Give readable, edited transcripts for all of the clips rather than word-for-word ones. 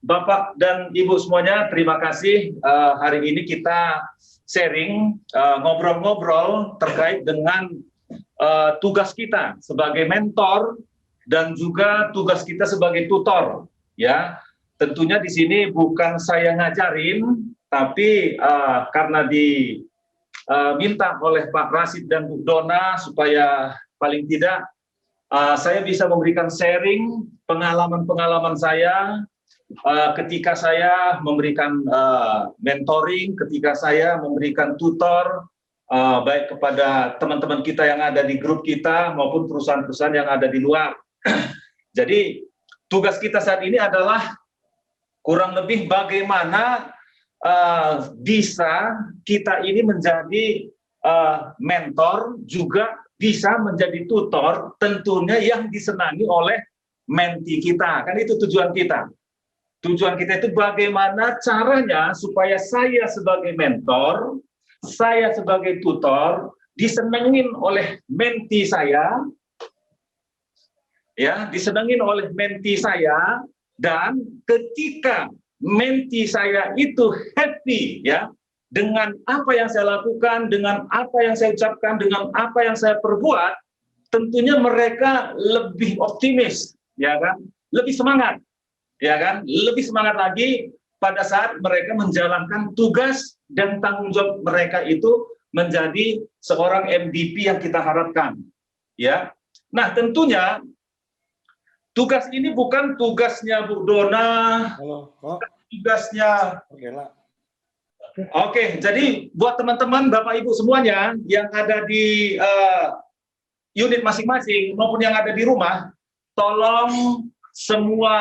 Bapak dan Ibu semuanya, terima kasih. Hari ini kita sharing, ngobrol-ngobrol terkait dengan tugas kita sebagai mentor dan juga tugas kita sebagai tutor. Ya, tentunya di sini bukan saya ngajarin, tapi karena diminta oleh Pak Rasid dan Bu Dona supaya paling tidak saya bisa memberikan sharing pengalaman-pengalaman saya ketika saya memberikan mentoring, ketika saya memberikan tutor, baik kepada teman-teman kita yang ada di grup kita maupun perusahaan-perusahaan yang ada di luar. Jadi tugas kita saat ini adalah kurang lebih bagaimana bisa kita ini menjadi mentor, juga bisa menjadi tutor, tentunya yang disenangi oleh menti kita. Kan itu tujuan kita. Tujuan kita itu bagaimana caranya supaya saya sebagai mentor, saya sebagai tutor, disenengin oleh menti saya, ya, disenengin oleh menti saya, dan ketika menti saya itu happy, ya, dengan apa yang saya lakukan, dengan apa yang saya ucapkan, dengan apa yang saya perbuat, tentunya mereka lebih optimis, ya kan, lebih semangat. Ya kan, lebih semangat lagi pada saat mereka menjalankan tugas dan tanggung jawab mereka itu menjadi seorang MVP yang kita harapkan. Ya, nah tentunya tugas ini bukan tugasnya Bu Dona, tugasnya. Oke, jadi buat teman-teman Bapak Ibu semuanya yang ada di unit masing-masing maupun yang ada di rumah, tolong semua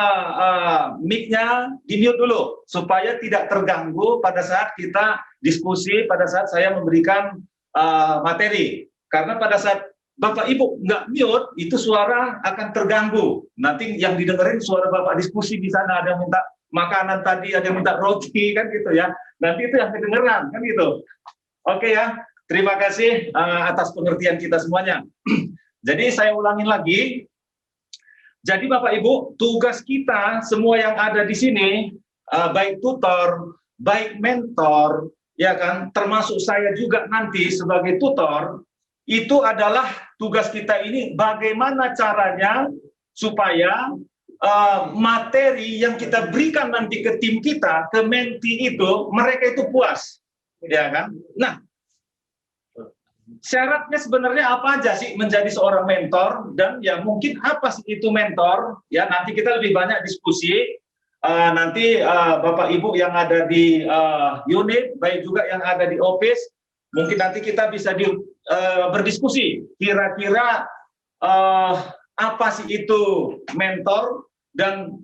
mic-nya di-mute dulu supaya tidak terganggu pada saat kita diskusi, pada saat saya memberikan materi. Karena pada saat Bapak Ibu nggak mute, itu suara akan terganggu. Nanti yang didengerin suara Bapak diskusi di sana, ada yang minta makanan tadi, ada yang minta roti, kan gitu ya. Nanti itu yang kedengeran, kan gitu. Oke ya, terima kasih atas pengertian kita semuanya. Jadi saya ulangin lagi. Jadi Bapak Ibu, tugas kita semua yang ada di sini, baik tutor, baik mentor, ya kan, termasuk saya juga nanti sebagai tutor, itu adalah tugas kita ini bagaimana caranya supaya materi yang kita berikan nanti ke tim kita, ke menti itu, mereka itu puas, ya kan. Nah, syaratnya sebenarnya apa aja sih menjadi seorang mentor, dan ya mungkin apa sih itu mentor, ya nanti kita lebih banyak diskusi, nanti Bapak Ibu yang ada di unit, baik juga yang ada di office, mungkin nanti kita bisa berdiskusi kira-kira apa sih itu mentor, dan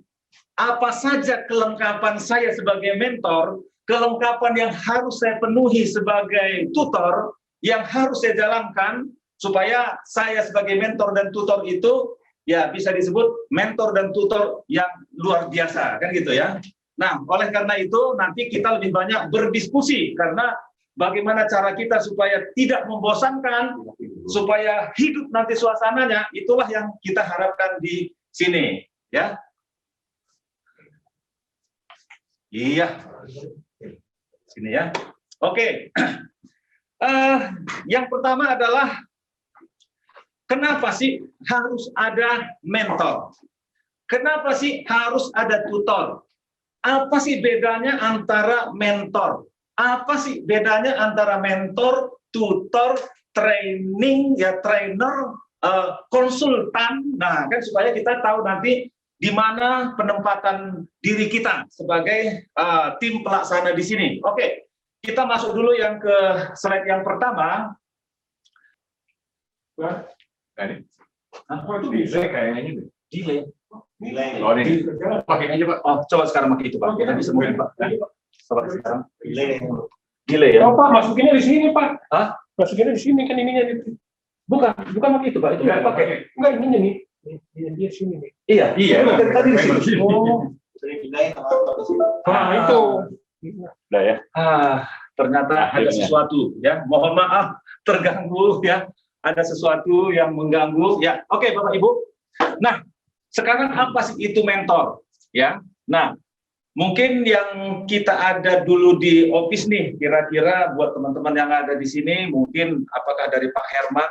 apa saja kelengkapan saya sebagai mentor, kelengkapan yang harus saya penuhi sebagai tutor, yang harus saya jalankan supaya saya sebagai mentor dan tutor itu ya bisa disebut mentor dan tutor yang luar biasa, kan gitu ya. Nah, oleh karena itu nanti kita lebih banyak berdiskusi, karena bagaimana cara kita supaya tidak membosankan, supaya hidup nanti suasananya, itulah yang kita harapkan di sini, ya. Iya, sini ya. Oke. Yang pertama adalah kenapa sih harus ada mentor? Kenapa sih harus ada tutor? Apa sih bedanya antara mentor? Apa sih bedanya antara mentor, tutor, training, ya trainer, konsultan? Nah, kan supaya kita tahu nanti di mana penempatan diri kita sebagai tim pelaksana di sini. Oke. Kita masuk dulu yang ke slide yang pertama. Apa itu delay kayaknya? Delay. Oh, ini. Pakai aja, Pak. Oh, coba sekarang pakai itu, Pak. Kita bisa mungkin, Pak. Coba sekarang. Delay ya. Oh, Pak, masukinnya di sini, Pak. Hah? Masukinnya di sini kan ininya itu. Bukan pakai itu, Pak. Itu Enggak pakai. Enggak, ininya nih. Dia sini nih. Iya. Tadi di sini. Oh. Nah, itu. Udah ya. Ternyata ada sesuatu ya. Mohon maaf terganggu ya. Ada sesuatu yang mengganggu ya. Oke, Bapak Ibu. Nah, sekarang apa sih itu mentor? Ya. Nah, Mungkin yang kita ada dulu di office nih, kira-kira buat teman-teman yang ada di sini, mungkin apakah dari Pak Herman,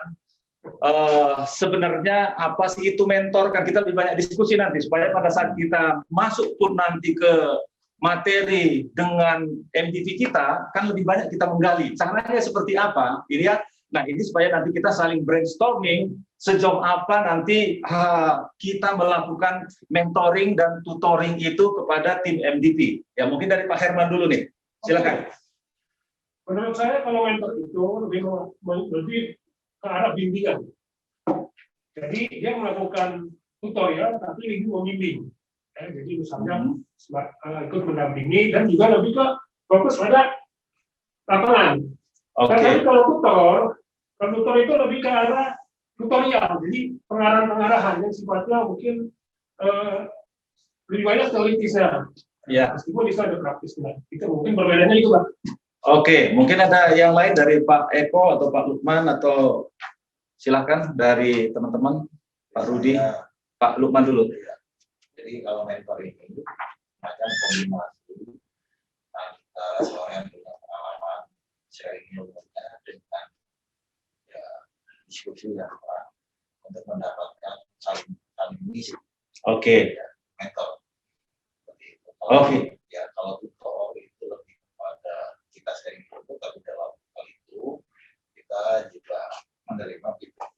sebenarnya apa sih itu mentor? Kan kita lebih banyak diskusi nanti, supaya pada saat kita masuk pun nanti ke materi dengan MDV kita, kan lebih banyak kita menggali. Caranya seperti apa? Ini ya. Nah, ini supaya nanti kita saling brainstorming sejauh apa nanti kita melakukan mentoring dan tutoring itu kepada tim MDP. Ya, mungkin dari Pak Herman dulu nih. Silakan. Menurut saya kalau mentor itu lebih ke arah bimbingan. Jadi dia melakukan tutorial tapi lebih membimbing. Jadi misalnya ikut mendampingi dan juga lebih ke fokus pada lapangan. Karena kalau tutor itu lebih ke arah tutorial, jadi pengarahan-pengarahan yang sifatnya mungkin lebih banyak teoritisnya. Ya. Meskipun bisa ada praktisnya. Itu mungkin perbedaannya itu, Pak. Oke, mungkin ada yang lain dari Pak Eko atau Pak Lukman, atau silakan dari teman-teman, Pak Rudi, Pak Lukman dulu. Jadi kalau mentor ini macam kombinasi antara seorang yang punya pengalaman sharing ilmunya dengan diskusi yang untuk mendapatkan saling mengisi. Oke. Mentor. Oke. Ya kalau tutor itu lebih kepada kita sharing ilmu, tapi dalam hal itu kita juga menerima feedback.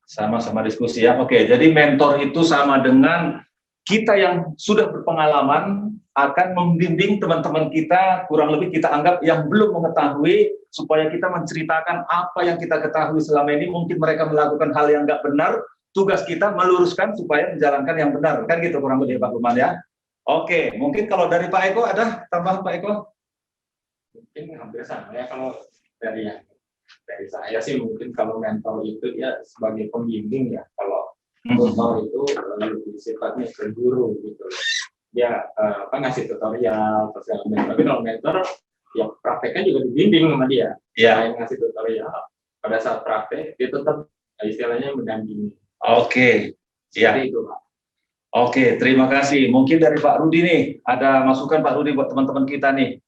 Sama-sama diskusi ya. Oke, jadi mentor itu sama dengan kita yang sudah berpengalaman akan membimbing teman-teman kita, kurang lebih kita anggap yang belum mengetahui, supaya kita menceritakan apa yang kita ketahui selama ini. Mungkin mereka melakukan hal yang nggak benar, tugas kita meluruskan supaya menjalankan yang benar. Kan gitu kurang lebih Pak Luman ya. Oke, mungkin kalau dari Pak Eko ada tambahan Pak Eko? Mungkin hampir sama ya, kalau dari saya sih mungkin kalau mentor itu ya sebagai pembimbing ya, kalau tutor itu lebih sifatnya ke guru gitu. Ya ngasih tutorial terus tapi kalau mentor ya prakteknya juga dibimbing sama dia. Ya. Ngasih tutorial pada saat praktek dia tetap istilahnya mendampingi. Oke. Ya. Itu Pak. Oke, terima kasih. Mungkin dari Pak Rudi nih, ada masukan Pak Rudi buat teman-teman kita nih.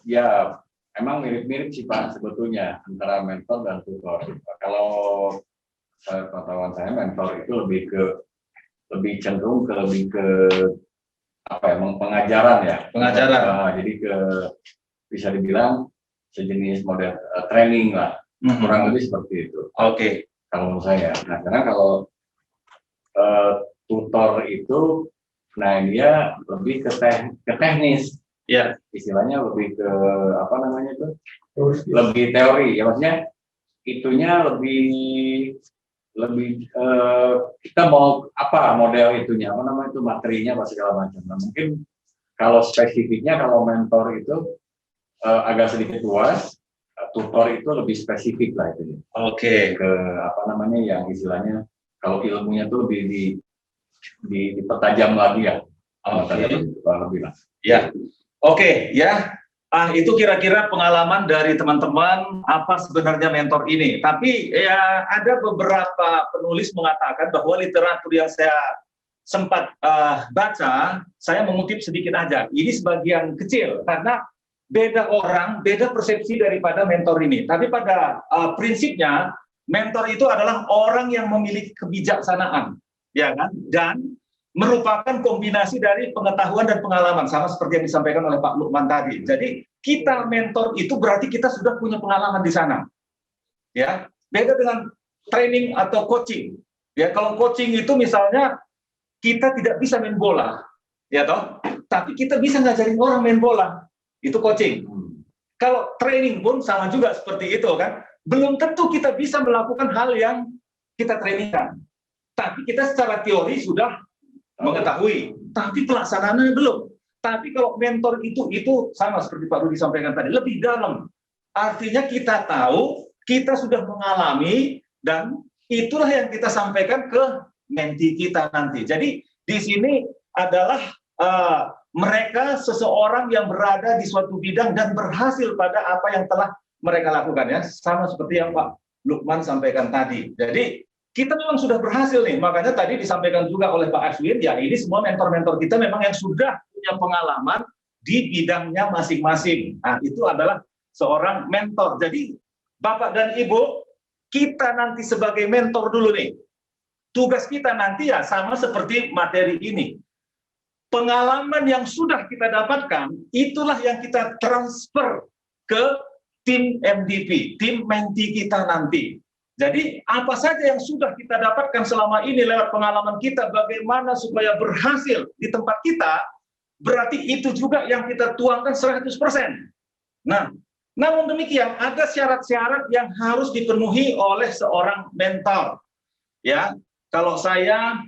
Ya, emang mirip-mirip sih Pak sebetulnya antara mentor dan tutor. Kalau pengetahuan saya mentor itu lebih cenderung ke pengajaran ya. Pengajaran. Jadi bisa dibilang sejenis model training lah. Kurang lebih seperti itu. Oke. Kalau menurut saya. Nah, karena kalau tutor itu, nah dia lebih ke teknis. Ya. Istilahnya lebih ke lebih teori ya, maksudnya itunya lebih kita mau apa model itunya materinya apa segala macam. Nah, mungkin kalau spesifiknya kalau mentor itu agak sedikit luas, tutor itu lebih spesifik lah itu. Oke. Ke yang istilahnya kalau ilmunya itu lebih dipertajam lagi ya. Lebih lah. Ya. Oke, ya. Itu kira-kira pengalaman dari teman-teman apa sebenarnya mentor ini. Tapi ya ada beberapa penulis mengatakan bahwa literatur yang saya sempat baca, saya mengutip sedikit aja. Ini sebagian kecil karena beda orang, beda persepsi daripada mentor ini. Tapi pada prinsipnya mentor itu adalah orang yang memiliki kebijaksanaan, ya kan? Dan merupakan kombinasi dari pengetahuan dan pengalaman, sama seperti yang disampaikan oleh Pak Lukman tadi. Jadi kita mentor itu berarti kita sudah punya pengalaman di sana. Ya, beda dengan training atau coaching. Ya, kalau coaching itu misalnya kita tidak bisa main bola, ya toh, tapi kita bisa ngajarin orang main bola. Itu coaching. Kalau training pun sama juga seperti itu kan. Belum tentu kita bisa melakukan hal yang kita trainingkan. Tapi kita secara teori sudah mengetahui, tapi pelaksanaannya belum. Tapi kalau mentor itu sama seperti Pak Rudi sampaikan tadi, lebih dalam. Artinya kita tahu, kita sudah mengalami, dan itulah yang kita sampaikan ke menti kita nanti. Jadi di sini adalah mereka seseorang yang berada di suatu bidang dan berhasil pada apa yang telah mereka lakukan ya, sama seperti yang Pak Lukman sampaikan tadi. Jadi kita memang sudah berhasil nih. Makanya tadi disampaikan juga oleh Pak Aswin, ya ini semua mentor-mentor kita memang yang sudah punya pengalaman di bidangnya masing-masing. Nah, itu adalah seorang mentor. Jadi Bapak dan Ibu, kita nanti sebagai mentor dulu nih. Tugas kita nanti ya sama seperti materi ini. Pengalaman yang sudah kita dapatkan, itulah yang kita transfer ke tim MDP, tim menti kita nanti. Jadi apa saja yang sudah kita dapatkan selama ini lewat pengalaman kita, bagaimana supaya berhasil di tempat kita, berarti itu juga yang kita tuangkan 100%. Nah, namun demikian ada syarat-syarat yang harus dipenuhi oleh seorang mentor. Ya, kalau saya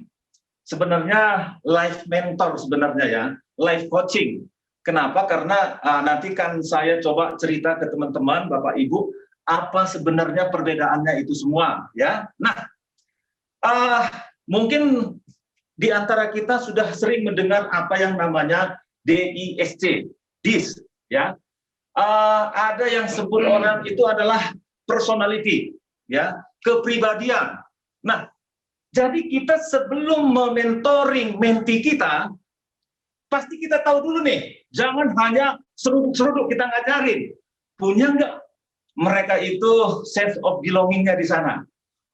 sebenarnya life mentor sebenarnya ya, life coaching. Kenapa? Karena nanti kan saya coba cerita ke teman-teman, Bapak Ibu, apa sebenarnya perbedaannya itu semua, ya. Nah, mungkin di antara kita sudah sering mendengar apa yang namanya DISC, DIS, ya. Ada yang sebut orang itu adalah personality, ya, kepribadian. Nah, jadi kita sebelum mementoring menti kita, pasti kita tahu dulu nih, jangan hanya seruduk-seruduk kita ngajarin. Punya nggak mereka itu sense of belonging-nya di sana?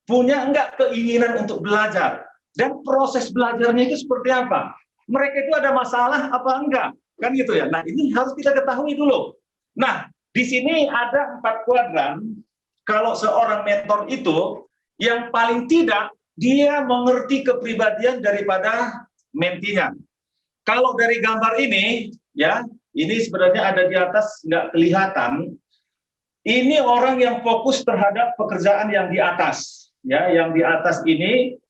Punya enggak keinginan untuk belajar? Dan proses belajarnya itu seperti apa? Mereka itu ada masalah apa enggak? Kan gitu ya. Nah, ini harus kita ketahui dulu. Nah, di sini ada 4 kuadran. Kalau seorang mentor itu, yang paling tidak, dia mengerti kepribadian daripada mentinya. Kalau dari gambar ini, ya, ini sebenarnya ada di atas, nggak kelihatan. Ini orang yang fokus terhadap pekerjaan yang di atas, ya, yang di atas ini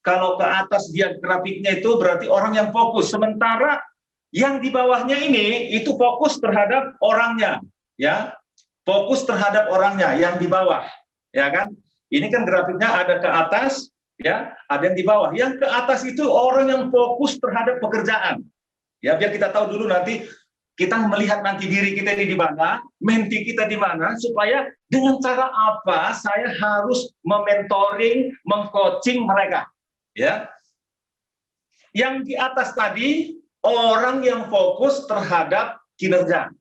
kalau ke atas dia grafiknya itu berarti orang yang fokus, sementara yang di bawahnya ini itu fokus terhadap orangnya, ya, fokus terhadap orangnya yang di bawah, ya kan? Ini kan grafiknya ada ke atas, ya, ada yang di bawah. Yang ke atas itu orang yang fokus terhadap pekerjaan, ya, biar kita tahu dulu nanti. Kita melihat nanti diri kita ini di mana, menti kita di mana, supaya dengan cara apa saya harus mementoring, mengcoaching mereka. Ya, yang di atas tadi orang yang fokus terhadap kinerja,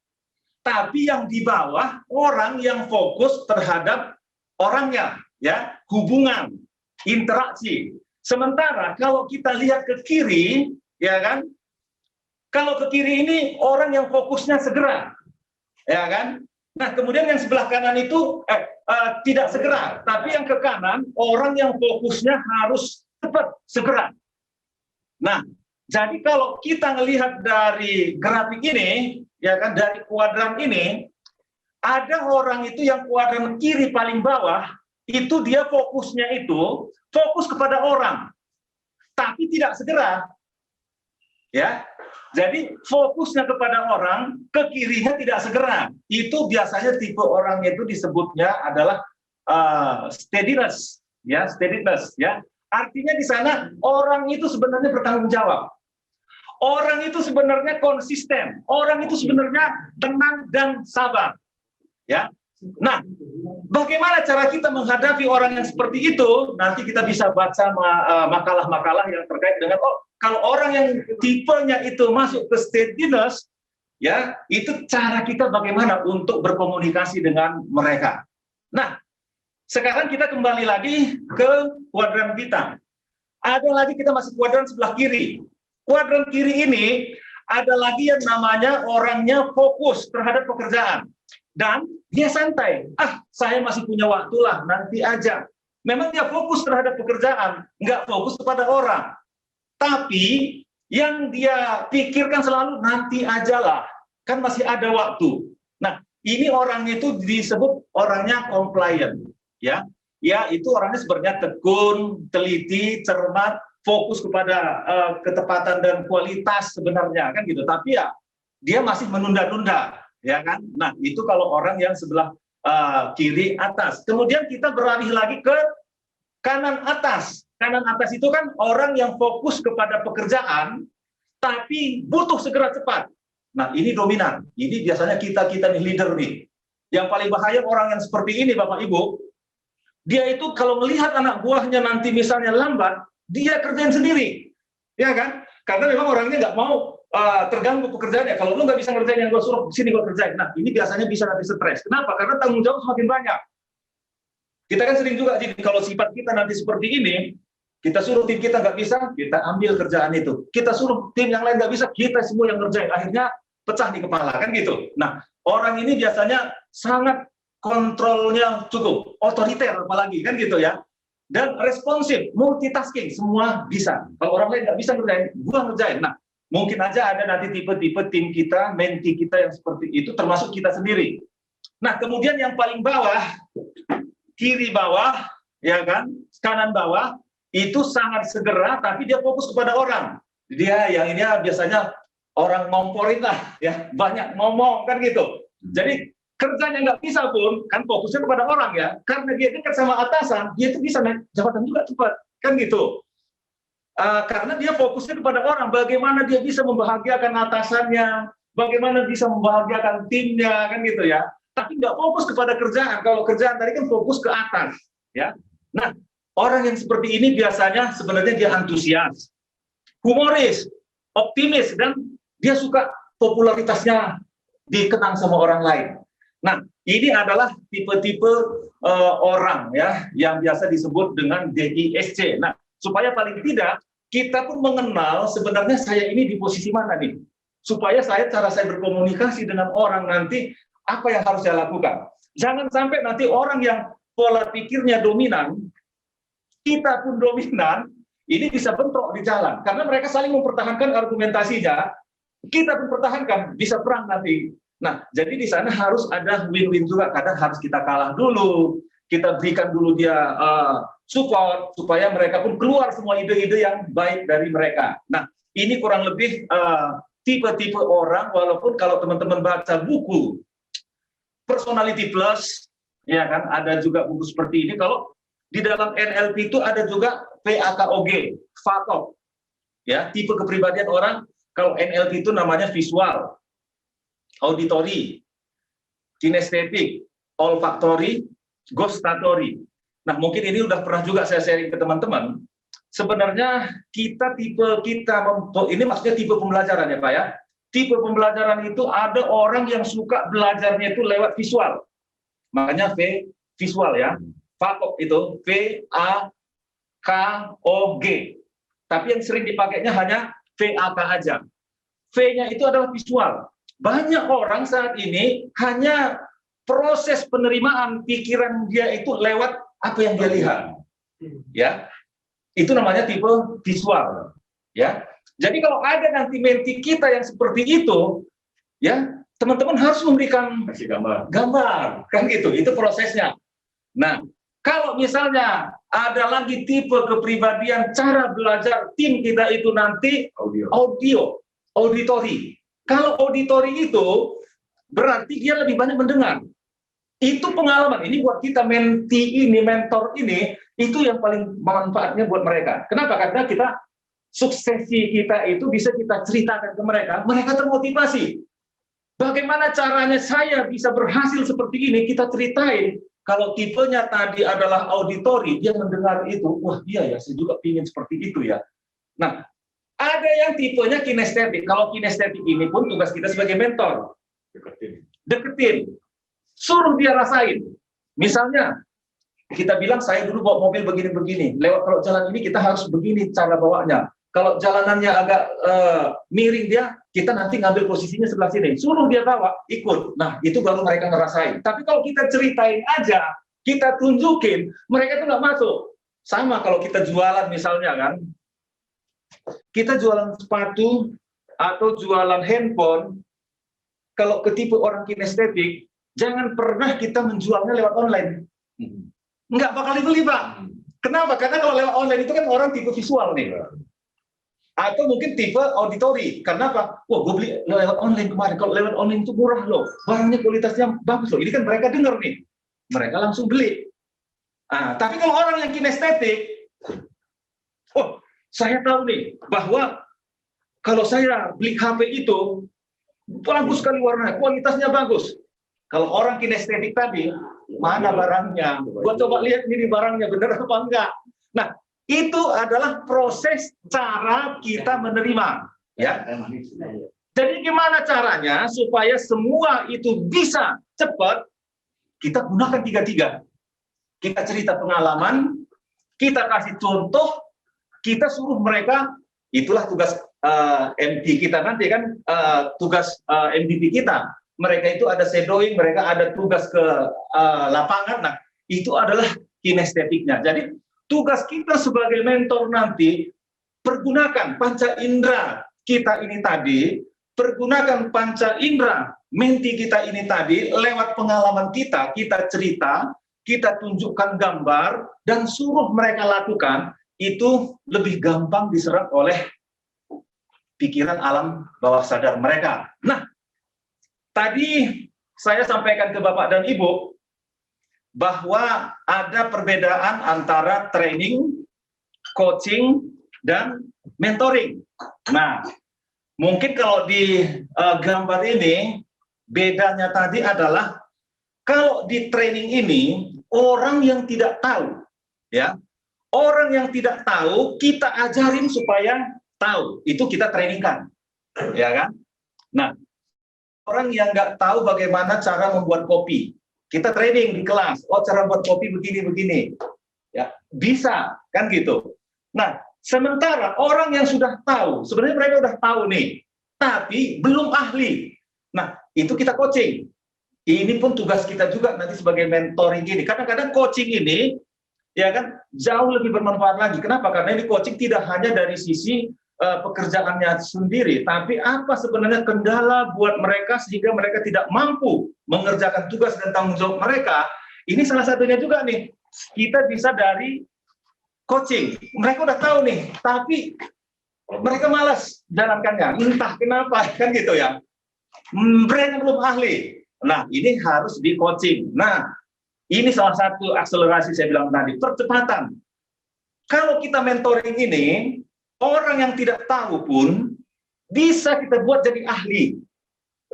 tapi yang di bawah orang yang fokus terhadap orangnya, ya, hubungan, interaksi. Sementara kalau kita lihat ke kiri, ya kan? Kalau ke kiri ini orang yang fokusnya segera, ya kan? Nah, kemudian yang sebelah kanan itu tidak segera, tapi yang ke kanan orang yang fokusnya harus cepat, segera. Nah, jadi kalau kita melihat dari grafik ini, ya kan, dari kuadran ini, ada orang itu yang kuadran kiri paling bawah, itu dia fokusnya itu fokus kepada orang, tapi tidak segera, ya. Jadi fokusnya kepada orang, ke kirinya tidak segera. Itu biasanya tipe orangnya itu disebutnya adalah steadiness, ya, steadiness, ya. Artinya di sana orang itu sebenarnya bertanggung jawab. Orang itu sebenarnya konsisten. Orang itu sebenarnya tenang dan sabar, ya. Nah, bagaimana cara kita menghadapi orang yang seperti itu? Nanti kita bisa baca makalah-makalah yang terkait dengan kalau orang yang tipenya itu masuk ke steadiness, ya, itu cara kita bagaimana untuk berkomunikasi dengan mereka. Nah, sekarang kita kembali lagi ke kuadran kita. Ada lagi kita masih kuadran sebelah kiri. Kuadran kiri ini ada lagi yang namanya orangnya fokus terhadap pekerjaan. Dan dia santai. Saya masih punya waktu lah, nanti aja. Memang dia fokus terhadap pekerjaan, nggak fokus kepada orang. Tapi yang dia pikirkan selalu nanti aja lah, kan masih ada waktu. Nah, ini orangnya itu disebut orangnya compliant, ya. Ya, itu orangnya sebenarnya tekun, teliti, cermat, fokus kepada ketepatan dan kualitas sebenarnya, kan gitu. Tapi ya dia masih menunda-nunda, ya kan. Nah, itu kalau orang yang sebelah kiri atas. Kemudian kita beralih lagi ke kanan atas. Kanan atas itu kan orang yang fokus kepada pekerjaan, tapi butuh segera cepat. Nah, ini dominan. Ini biasanya kita nih leader nih. Yang paling bahaya orang yang seperti ini, Bapak Ibu, Dia itu kalau melihat anak buahnya nanti misalnya lambat, dia kerjain sendiri, ya kan? Karena memang orangnya nggak mau terganggu pekerjaannya. Kalau lu nggak bisa ngerjain yang gue suruh, sini gue kerjain. Nah, ini biasanya bisa nanti stres. Kenapa? Karena tanggung jawab semakin banyak. Kita kan sering juga, jadi kalau sifat kita nanti seperti ini, kita suruh tim kita nggak bisa, kita ambil kerjaan itu. Kita suruh tim yang lain nggak bisa, kita semua yang ngerjain. Akhirnya pecah di kepala, kan gitu. Nah, orang ini biasanya sangat kontrolnya cukup, otoriter apalagi, kan gitu ya. Dan responsif, multitasking, semua bisa. Kalau orang lain nggak bisa ngerjain, gua ngerjain. Nah, mungkin aja ada nanti tipe-tipe tim kita, menti kita yang seperti itu, termasuk kita sendiri. Nah, kemudian yang paling bawah, kiri bawah, ya kan, kanan bawah, itu sangat segera, tapi dia fokus kepada orang. Dia yang ini biasanya orang ngomporin lah, ya, banyak ngomong, kan gitu. Jadi kerjanya nggak bisa pun, kan fokusnya kepada orang ya, karena dia dekat sama atasan, dia itu bisa naik jabatan juga cepat, kan gitu. Karena dia fokusnya kepada orang, bagaimana dia bisa membahagiakan atasannya, bagaimana bisa membahagiakan timnya, kan gitu ya. Tapi nggak fokus kepada kerjaan. Kalau kerjaan tadi kan fokus ke atas, ya. Nah, orang yang seperti ini biasanya sebenarnya dia antusias, humoris, optimis, dan dia suka popularitasnya dikenang sama orang lain. Nah, ini adalah tipe-tipe orang ya yang biasa disebut dengan DISC. Nah, supaya paling tidak kita pun mengenal sebenarnya saya ini di posisi mana nih. Supaya cara saya berkomunikasi dengan orang nanti apa yang harus saya lakukan. Jangan sampai nanti orang yang pola pikirnya dominan, kita pun dominan, ini bisa bentrok di jalan. Karena mereka saling mempertahankan argumentasinya, kita pun pertahankan, bisa perang nanti. Nah, jadi di sana harus ada win-win juga. Kadang harus kita kalah dulu, kita berikan dulu dia support, supaya mereka pun keluar semua ide-ide yang baik dari mereka. Nah, ini kurang lebih tipe-tipe orang, walaupun kalau teman-teman baca buku Personality Plus, ya kan, ada juga buku seperti ini. Kalau di dalam NLP itu ada juga PAKOG, FAKOG, ya, tipe kepribadian orang. Kalau NLP itu namanya visual, auditory, kinestetik, olfaktori, gustatory. Nah, mungkin ini udah pernah juga saya sharing ke teman-teman. Sebenarnya ini maksudnya tipe pembelajaran ya Pak ya. Tipe pembelajaran itu ada orang yang suka belajarnya itu lewat visual. Makanya V visual ya. FAKOG itu VAKOG. Tapi yang sering dipakainya hanya VAK aja. V-nya itu adalah visual. Banyak orang saat ini hanya proses penerimaan pikiran dia itu lewat apa yang dia lihat. Ya. Itu namanya tipe visual. Ya. Jadi kalau ada nanti menti kita yang seperti itu, ya, teman-teman harus memberikan gambar, kan gitu. Itu prosesnya. Nah, kalau misalnya ada lagi tipe kepribadian cara belajar tim kita itu nanti auditory. Kalau auditory itu berarti dia lebih banyak mendengar. Itu pengalaman. Ini buat kita menti ini, mentor ini, itu yang paling manfaatnya buat mereka. Kenapa? Karena kita suksesi kita itu bisa kita ceritakan ke mereka, mereka termotivasi. Bagaimana caranya saya bisa berhasil seperti ini, kita ceritain. Kalau tipenya tadi adalah auditory, dia mendengar itu, wah iya ya, saya juga ingin seperti itu ya. Nah, ada yang tipenya kinestetik. Kalau kinestetik ini pun tugas kita sebagai mentor. Deketin. Suruh dia rasain. Misalnya, kita bilang saya dulu bawa mobil begini-begini. Lewat kalau jalan ini kita harus begini cara bawanya. Kalau jalanannya agak miring dia, kita nanti ngambil posisinya sebelah sini. Suruh dia bawa, ikut. Nah, itu baru mereka ngerasain. Tapi kalau kita ceritain aja, kita tunjukin, mereka itu nggak masuk. Sama kalau kita jualan misalnya kan, kita jualan sepatu atau jualan handphone, kalau ke tipe orang kinestetik, jangan pernah kita menjualnya lewat online. Nggak bakal dibeli, Pak. Kenapa? Karena kalau lewat online itu kan orang tipe visual nih. Atau mungkin tipe auditory. Karena apa? Wah, gue beli lewat online kemarin. Kalau lewat online itu murah loh. Barangnya kualitasnya bagus loh. Ini kan mereka dengar nih. Mereka langsung beli. Nah, tapi kalau orang yang kinestetik, oh, saya tahu nih bahwa kalau saya beli HP itu bagus sekali warnanya, kualitasnya bagus. Kalau orang kinestetik tadi, mana barangnya? Gua coba lihat ini barangnya bener apa enggak. Nah, itu adalah proses cara kita menerima, ya. Jadi gimana caranya supaya semua itu bisa cepat? Kita gunakan tiga-tiga. Kita cerita pengalaman, kita kasih contoh, kita suruh mereka, itulah tugas MP kita nanti kan, tugas MVP kita. Mereka itu ada shadowing, mereka ada tugas ke lapangan. Nah, itu adalah kinestetiknya. Jadi tugas kita sebagai mentor nanti, pergunakan panca indera kita ini tadi, pergunakan panca indera menti kita ini tadi, lewat pengalaman kita cerita, kita tunjukkan gambar, dan suruh mereka lakukan, itu lebih gampang diserap oleh pikiran alam bawah sadar mereka. Nah, tadi saya sampaikan ke Bapak dan Ibu, bahwa ada perbedaan antara training, coaching, dan mentoring. Nah, mungkin kalau di gambar ini, bedanya tadi adalah, kalau di training ini, orang yang tidak tahu, ya, orang yang tidak tahu, kita ajarin supaya tahu, itu kita trainingkan, ya kan? Nah, orang yang nggak tahu bagaimana cara membuat kopi, kita training di kelas, oh cara buat kopi begini, ya bisa, kan gitu. Nah, sementara orang yang sudah tahu, sebenarnya mereka udah tahu nih, tapi belum ahli. Nah, itu kita coaching. Ini pun tugas kita juga nanti sebagai mentoring ini. Kadang-kadang coaching ini, ya kan, jauh lebih bermanfaat lagi. Kenapa? Karena ini coaching tidak hanya dari sisi pekerjaannya sendiri, tapi apa sebenarnya kendala buat mereka sehingga mereka tidak mampu mengerjakan tugas dan tanggung jawab mereka. Ini salah satunya juga nih, kita bisa dari coaching. Mereka udah tahu nih, tapi mereka malas jalankannya, entah kenapa, kan gitu ya. Mereka belum ahli. Nah, ini harus di coaching. Nah, ini salah satu akselerasi saya bilang tadi, percepatan. Kalau kita mentoring ini, orang yang tidak tahu pun bisa kita buat jadi ahli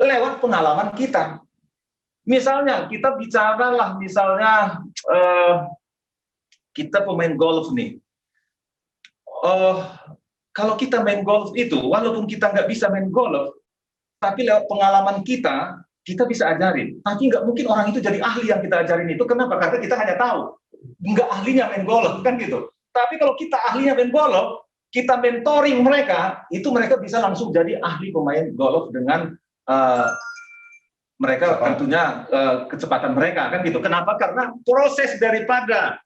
lewat pengalaman kita. Misalnya kita bicaralah, misalnya kita pemain golf nih. Kalau kita main golf itu, walaupun kita nggak bisa main golf, tapi lewat pengalaman kita bisa ajarin. Tapi nggak mungkin orang itu jadi ahli yang kita ajarin itu. Kenapa? Karena kita hanya tahu, nggak ahlinya main golf, kan gitu. Tapi kalau kita ahlinya main golf, kita mentoring mereka, itu mereka bisa langsung jadi ahli pemain golf dengan mereka tentunya kecepatan mereka, kan gitu. Kenapa? Karena proses daripada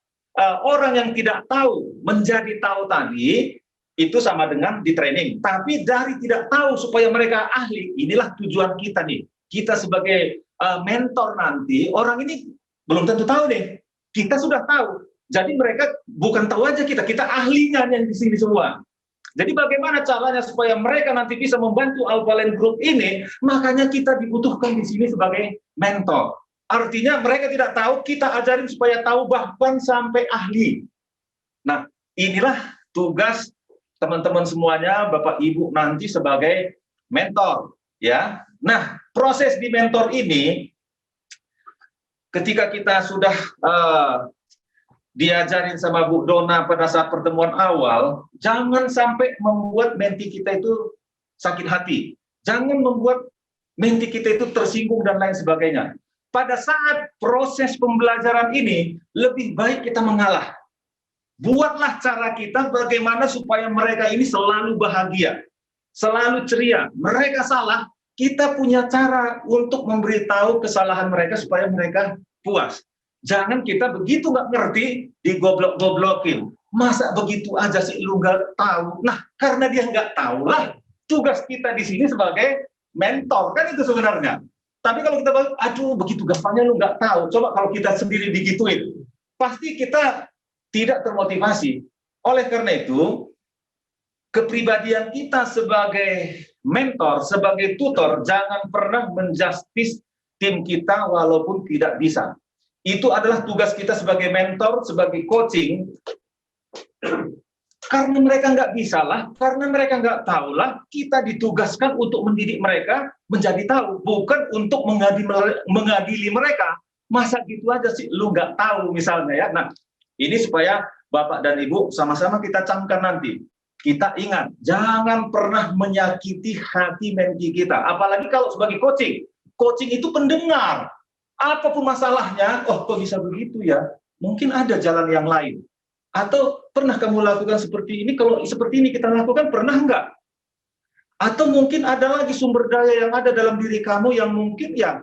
orang yang tidak tahu menjadi tahu tadi, itu sama dengan di training. Tapi dari tidak tahu supaya mereka ahli, inilah tujuan kita nih. Kita sebagai mentor nanti, orang ini belum tentu tahu nih. Kita sudah tahu. Jadi mereka bukan tahu aja kita ahlinya yang di sini semua. Jadi bagaimana caranya supaya mereka nanti bisa membantu Alpha Land Group ini? Makanya kita dibutuhkan di sini sebagai mentor. Artinya mereka tidak tahu, kita ajarin supaya tahu, bahkan sampai ahli. Nah, inilah tugas teman-teman semuanya, Bapak Ibu nanti sebagai mentor, ya. Nah, proses di mentor ini, ketika kita sudah diajarin sama Bu Dona pada saat pertemuan awal, jangan sampai membuat menti kita itu sakit hati. Jangan membuat menti kita itu tersinggung dan lain sebagainya. Pada saat proses pembelajaran ini, lebih baik kita mengalah. Buatlah cara kita bagaimana supaya mereka ini selalu bahagia, selalu ceria. Mereka salah, kita punya cara untuk memberitahu kesalahan mereka supaya mereka puas. Jangan kita begitu nggak ngerti, digoblok-goblokin. Masa begitu aja sih lu nggak tahu? Nah, karena dia nggak tahu lah, tugas kita di sini sebagai mentor, kan itu sebenarnya. Tapi kalau kita, aduh begitu gampangnya lu nggak tahu, coba kalau kita sendiri digituin, pasti kita tidak termotivasi. Oleh karena itu, kepribadian kita sebagai mentor, sebagai tutor, jangan pernah menjustis tim kita walaupun tidak bisa. Itu adalah tugas kita sebagai mentor, sebagai coaching. Karena mereka nggak bisa lah, karena mereka nggak tahu lah, kita ditugaskan untuk mendidik mereka menjadi tahu, bukan untuk mengadili mereka. Masa gitu aja sih lu nggak tahu misalnya ya. Nah, ini supaya Bapak dan Ibu sama-sama kita camkan nanti. Kita ingat, jangan pernah menyakiti hati menti kita. Apalagi kalau sebagai coaching. Coaching itu pendengar. Apapun masalahnya, oh kok bisa begitu ya? Mungkin ada jalan yang lain. Atau pernah kamu lakukan seperti ini, kalau seperti ini kita lakukan, pernah enggak? Atau mungkin ada lagi sumber daya yang ada dalam diri kamu yang mungkin ya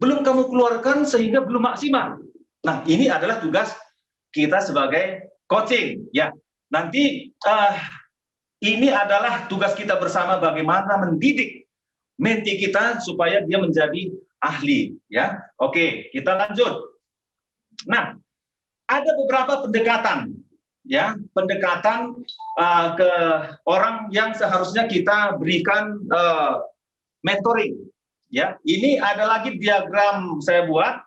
belum kamu keluarkan sehingga belum maksimal. Nah, ini adalah tugas kita sebagai coaching. Ya, nanti ini adalah tugas kita bersama bagaimana mendidik menti kita supaya dia menjadi ahli. Ya, oke, kita lanjut. Nah, ada beberapa pendekatan, ya, pendekatan ke orang yang seharusnya kita berikan mentoring. Ya, ini ada lagi diagram saya buat,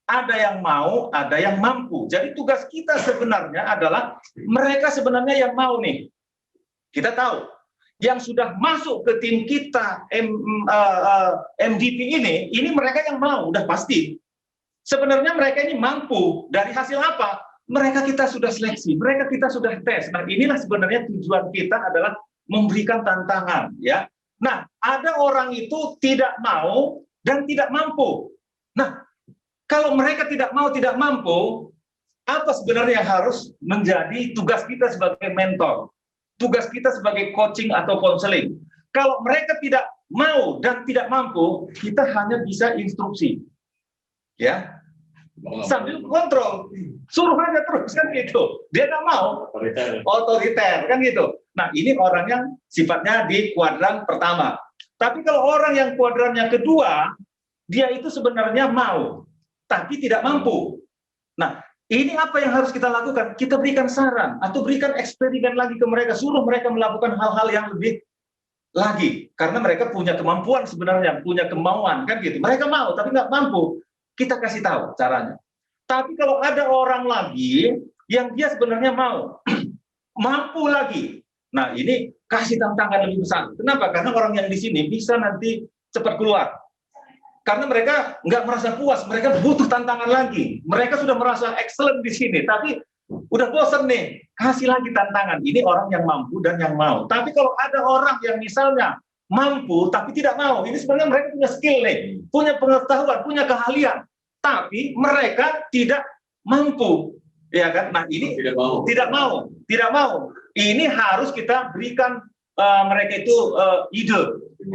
ada yang mau, ada yang mampu. Jadi tugas kita sebenarnya adalah mereka sebenarnya yang mau nih. Kita tahu, yang sudah masuk ke tim kita MDP ini mereka yang mau, udah pasti. Sebenarnya mereka ini mampu. Dari hasil apa? Mereka kita sudah seleksi, mereka kita sudah tes. Nah, inilah sebenarnya tujuan kita adalah memberikan tantangan, ya. Nah, ada orang itu tidak mau dan tidak mampu. Nah, kalau mereka tidak mau, tidak mampu, apa sebenarnya yang harus menjadi tugas kita sebagai mentor? Tugas kita sebagai coaching atau konseling. Kalau mereka tidak mau dan tidak mampu, kita hanya bisa instruksi. Ya, sambil kontrol, suruh aja terus kan gitu. Dia nggak mau, otoriter kan gitu. Nah, ini orang yang sifatnya di kuadran pertama. Tapi kalau orang yang kuadrannya kedua, dia itu sebenarnya mau, tapi tidak mampu. Nah, ini apa yang harus kita lakukan? Kita berikan saran atau berikan eksperimen lagi ke mereka, suruh mereka melakukan hal-hal yang lebih lagi, karena mereka punya kemampuan sebenarnya, punya kemauan kan gitu. Mereka mau tapi nggak mampu. Kita kasih tahu caranya. Tapi kalau ada orang lagi yang dia sebenarnya mau, mampu lagi. Nah, ini kasih tantangan lebih besar. Kenapa? Karena orang yang di sini bisa nanti cepat keluar. Karena mereka nggak merasa puas, mereka butuh tantangan lagi. Mereka sudah merasa excellent di sini, tapi udah bosan nih, kasih lagi tantangan. Ini orang yang mampu dan yang mau. Tapi kalau ada orang yang misalnya mampu tapi tidak mau, ini sebenarnya mereka punya skill nih, punya pengetahuan, punya keahlian, tapi mereka tidak mampu, ya kan? Nah, ini tidak mau. Ini harus kita berikan mereka itu ide,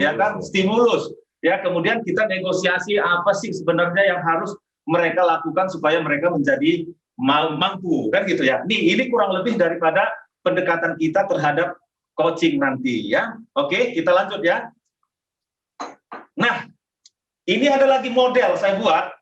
ya kan, stimulus. Ya, kemudian kita negosiasi apa sih sebenarnya yang harus mereka lakukan supaya mereka menjadi mampu, kan gitu ya. Ini kurang lebih daripada pendekatan kita terhadap coaching nanti, ya. Oke, kita lanjut ya. Nah, ini ada lagi model saya buat.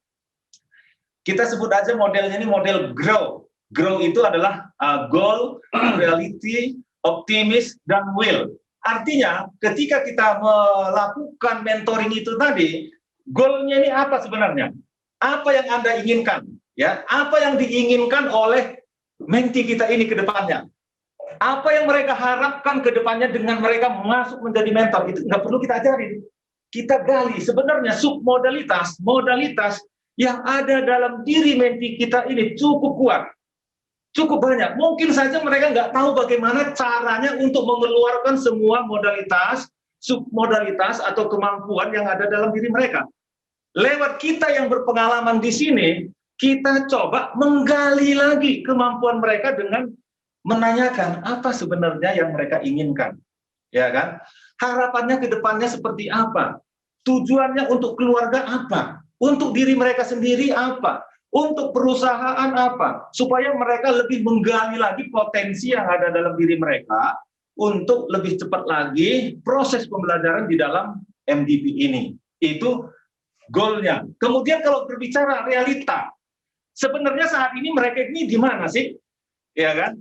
Kita sebut aja modelnya ini model GROW. GROW itu adalah goal, reality, optimis, dan will. Artinya, ketika kita melakukan mentoring itu tadi, goalnya ini apa sebenarnya? Apa yang Anda inginkan? Ya, apa yang diinginkan oleh menti kita ini ke depannya? Apa yang mereka harapkan ke depannya dengan mereka masuk menjadi mentor? Itu nggak perlu kita ajarin. Kita gali sebenarnya submodalitas, modalitas yang ada dalam diri menti kita ini cukup kuat. Cukup banyak. Mungkin saja mereka nggak tahu bagaimana caranya untuk mengeluarkan semua modalitas, submodalitas atau kemampuan yang ada dalam diri mereka. Lewat kita yang berpengalaman di sini, kita coba menggali lagi kemampuan mereka dengan menanyakan apa sebenarnya yang mereka inginkan. Ya kan? Harapannya ke depannya seperti apa? Tujuannya untuk keluarga apa? Untuk diri mereka sendiri apa? Untuk perusahaan apa? Supaya mereka lebih menggali lagi potensi yang ada dalam diri mereka untuk lebih cepat lagi proses pembelajaran di dalam MDP ini. Itu goalnya. Kemudian kalau berbicara realita, sebenarnya saat ini mereka ini di mana sih? Ya kan?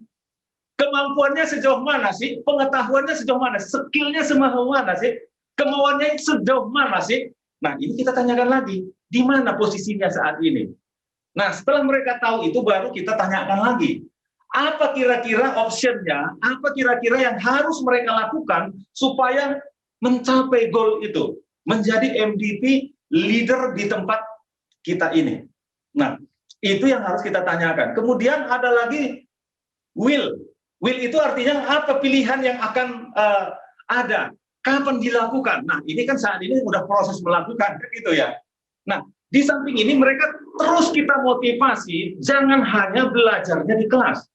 Kemampuannya sejauh mana sih? Pengetahuannya sejauh mana? Skillnya sejauh mana sih? Kemauannya sejauh mana sih? Nah, ini kita tanyakan lagi. Di mana posisinya saat ini? Nah, setelah mereka tahu itu, baru kita tanyakan lagi. Apa kira-kira optionnya, apa kira-kira yang harus mereka lakukan supaya mencapai goal itu, menjadi MVP leader di tempat kita ini. Nah, itu yang harus kita tanyakan. Kemudian ada lagi will. Will itu artinya apa pilihan yang akan ada, kapan dilakukan. Nah, ini kan saat ini udah proses melakukan, gitu ya. Nah, di samping ini mereka terus kita motivasi, jangan hanya belajarnya di kelas.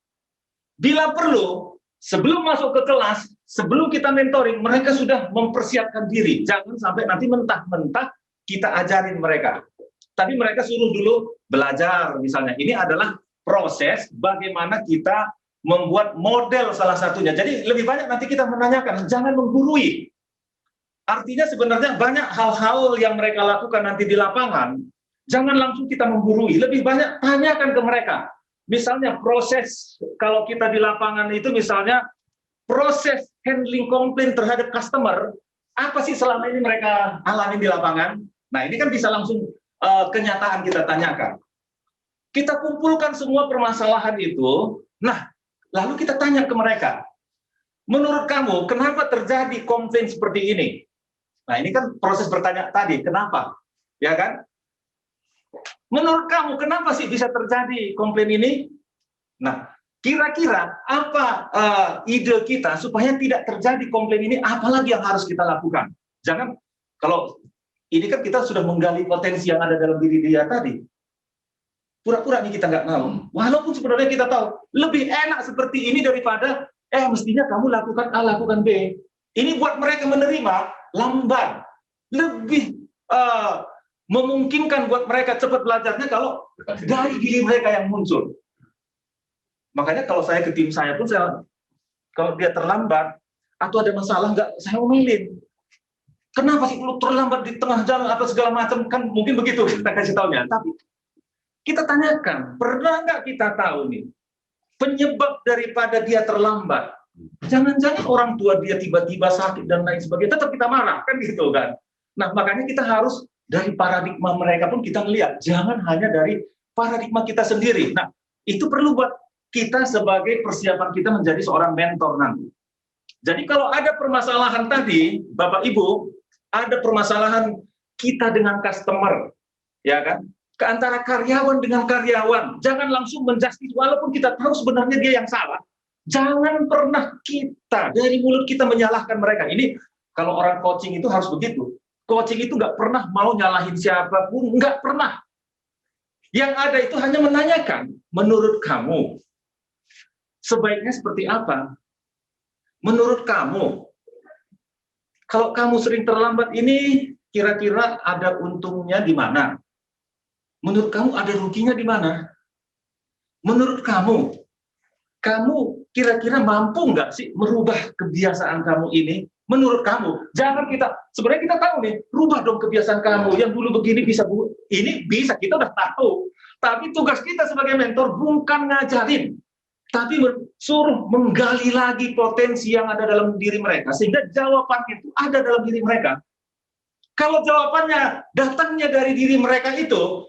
Bila perlu, sebelum masuk ke kelas, sebelum kita mentoring, mereka sudah mempersiapkan diri. Jangan sampai nanti mentah-mentah kita ajarin mereka. Tapi mereka suruh dulu belajar, misalnya. Ini adalah proses bagaimana kita membuat model salah satunya. Jadi lebih banyak nanti kita menanyakan, jangan menggurui. Artinya sebenarnya banyak hal-hal yang mereka lakukan nanti di lapangan, jangan langsung kita menggurui, lebih banyak tanyakan ke mereka. Misalnya proses, kalau kita di lapangan itu misalnya, proses handling komplain terhadap customer, apa sih selama ini mereka alami di lapangan? Nah, ini kan bisa langsung kenyataan kita tanyakan. Kita kumpulkan semua permasalahan itu, nah, lalu kita tanya ke mereka, menurut kamu, kenapa terjadi komplain seperti ini? Nah, ini kan proses bertanya tadi, kenapa? Ya kan? Menurut kamu, kenapa sih bisa terjadi komplain ini? Nah, kira-kira apa ide kita supaya tidak terjadi komplain ini, apalagi yang harus kita lakukan? Jangan, kalau ini kan kita sudah menggali potensi yang ada dalam diri dia tadi. Pura-pura nih kita nggak tahu. Walaupun sebenarnya kita tahu, lebih enak seperti ini daripada, mestinya kamu lakukan A, lakukan B. Ini buat mereka menerima, lambat, lebih memungkinkan buat mereka cepat belajarnya kalau dari diri mereka yang muncul. Makanya kalau saya ke tim saya pun, kalau dia terlambat atau ada masalah, saya omelin. Kenapa sih lu terlambat di tengah jalan atau segala macam, kan mungkin begitu kita kasih taunya. Tapi kita tanyakan, pernah nggak kita tahu nih penyebab daripada dia terlambat? Jangan-jangan orang tua dia tiba-tiba sakit dan lain sebagainya, tetap kita marah, kan gitu kan. Nah, makanya kita harus dari paradigma mereka pun kita melihat, jangan hanya dari paradigma kita sendiri. Nah, itu perlu buat kita sebagai persiapan kita menjadi seorang mentor nanti. Jadi kalau ada permasalahan tadi, Bapak Ibu, ada permasalahan kita dengan customer, ya kan? Ke antara karyawan dengan karyawan, jangan langsung menjustis, walaupun kita tahu sebenarnya dia yang salah. Jangan pernah kita, dari mulut kita menyalahkan mereka. Ini, kalau orang coaching itu harus begitu. Coaching itu nggak pernah mau nyalahin siapapun, nggak pernah. Yang ada itu hanya menanyakan, menurut kamu, sebaiknya seperti apa? Menurut kamu, kalau kamu sering terlambat ini, kira-kira ada untungnya di mana? Menurut kamu ada ruginya di mana? Menurut kamu kira-kira mampu nggak sih merubah kebiasaan kamu ini? Menurut kamu, jangan kita, sebenarnya kita tahu nih, rubah dong kebiasaan kamu, yang dulu begini bisa, ini bisa, kita udah tahu. Tapi tugas kita sebagai mentor bukan ngajarin, tapi suruh menggali lagi potensi yang ada dalam diri mereka, sehingga jawaban itu ada dalam diri mereka. Kalau jawabannya datangnya dari diri mereka itu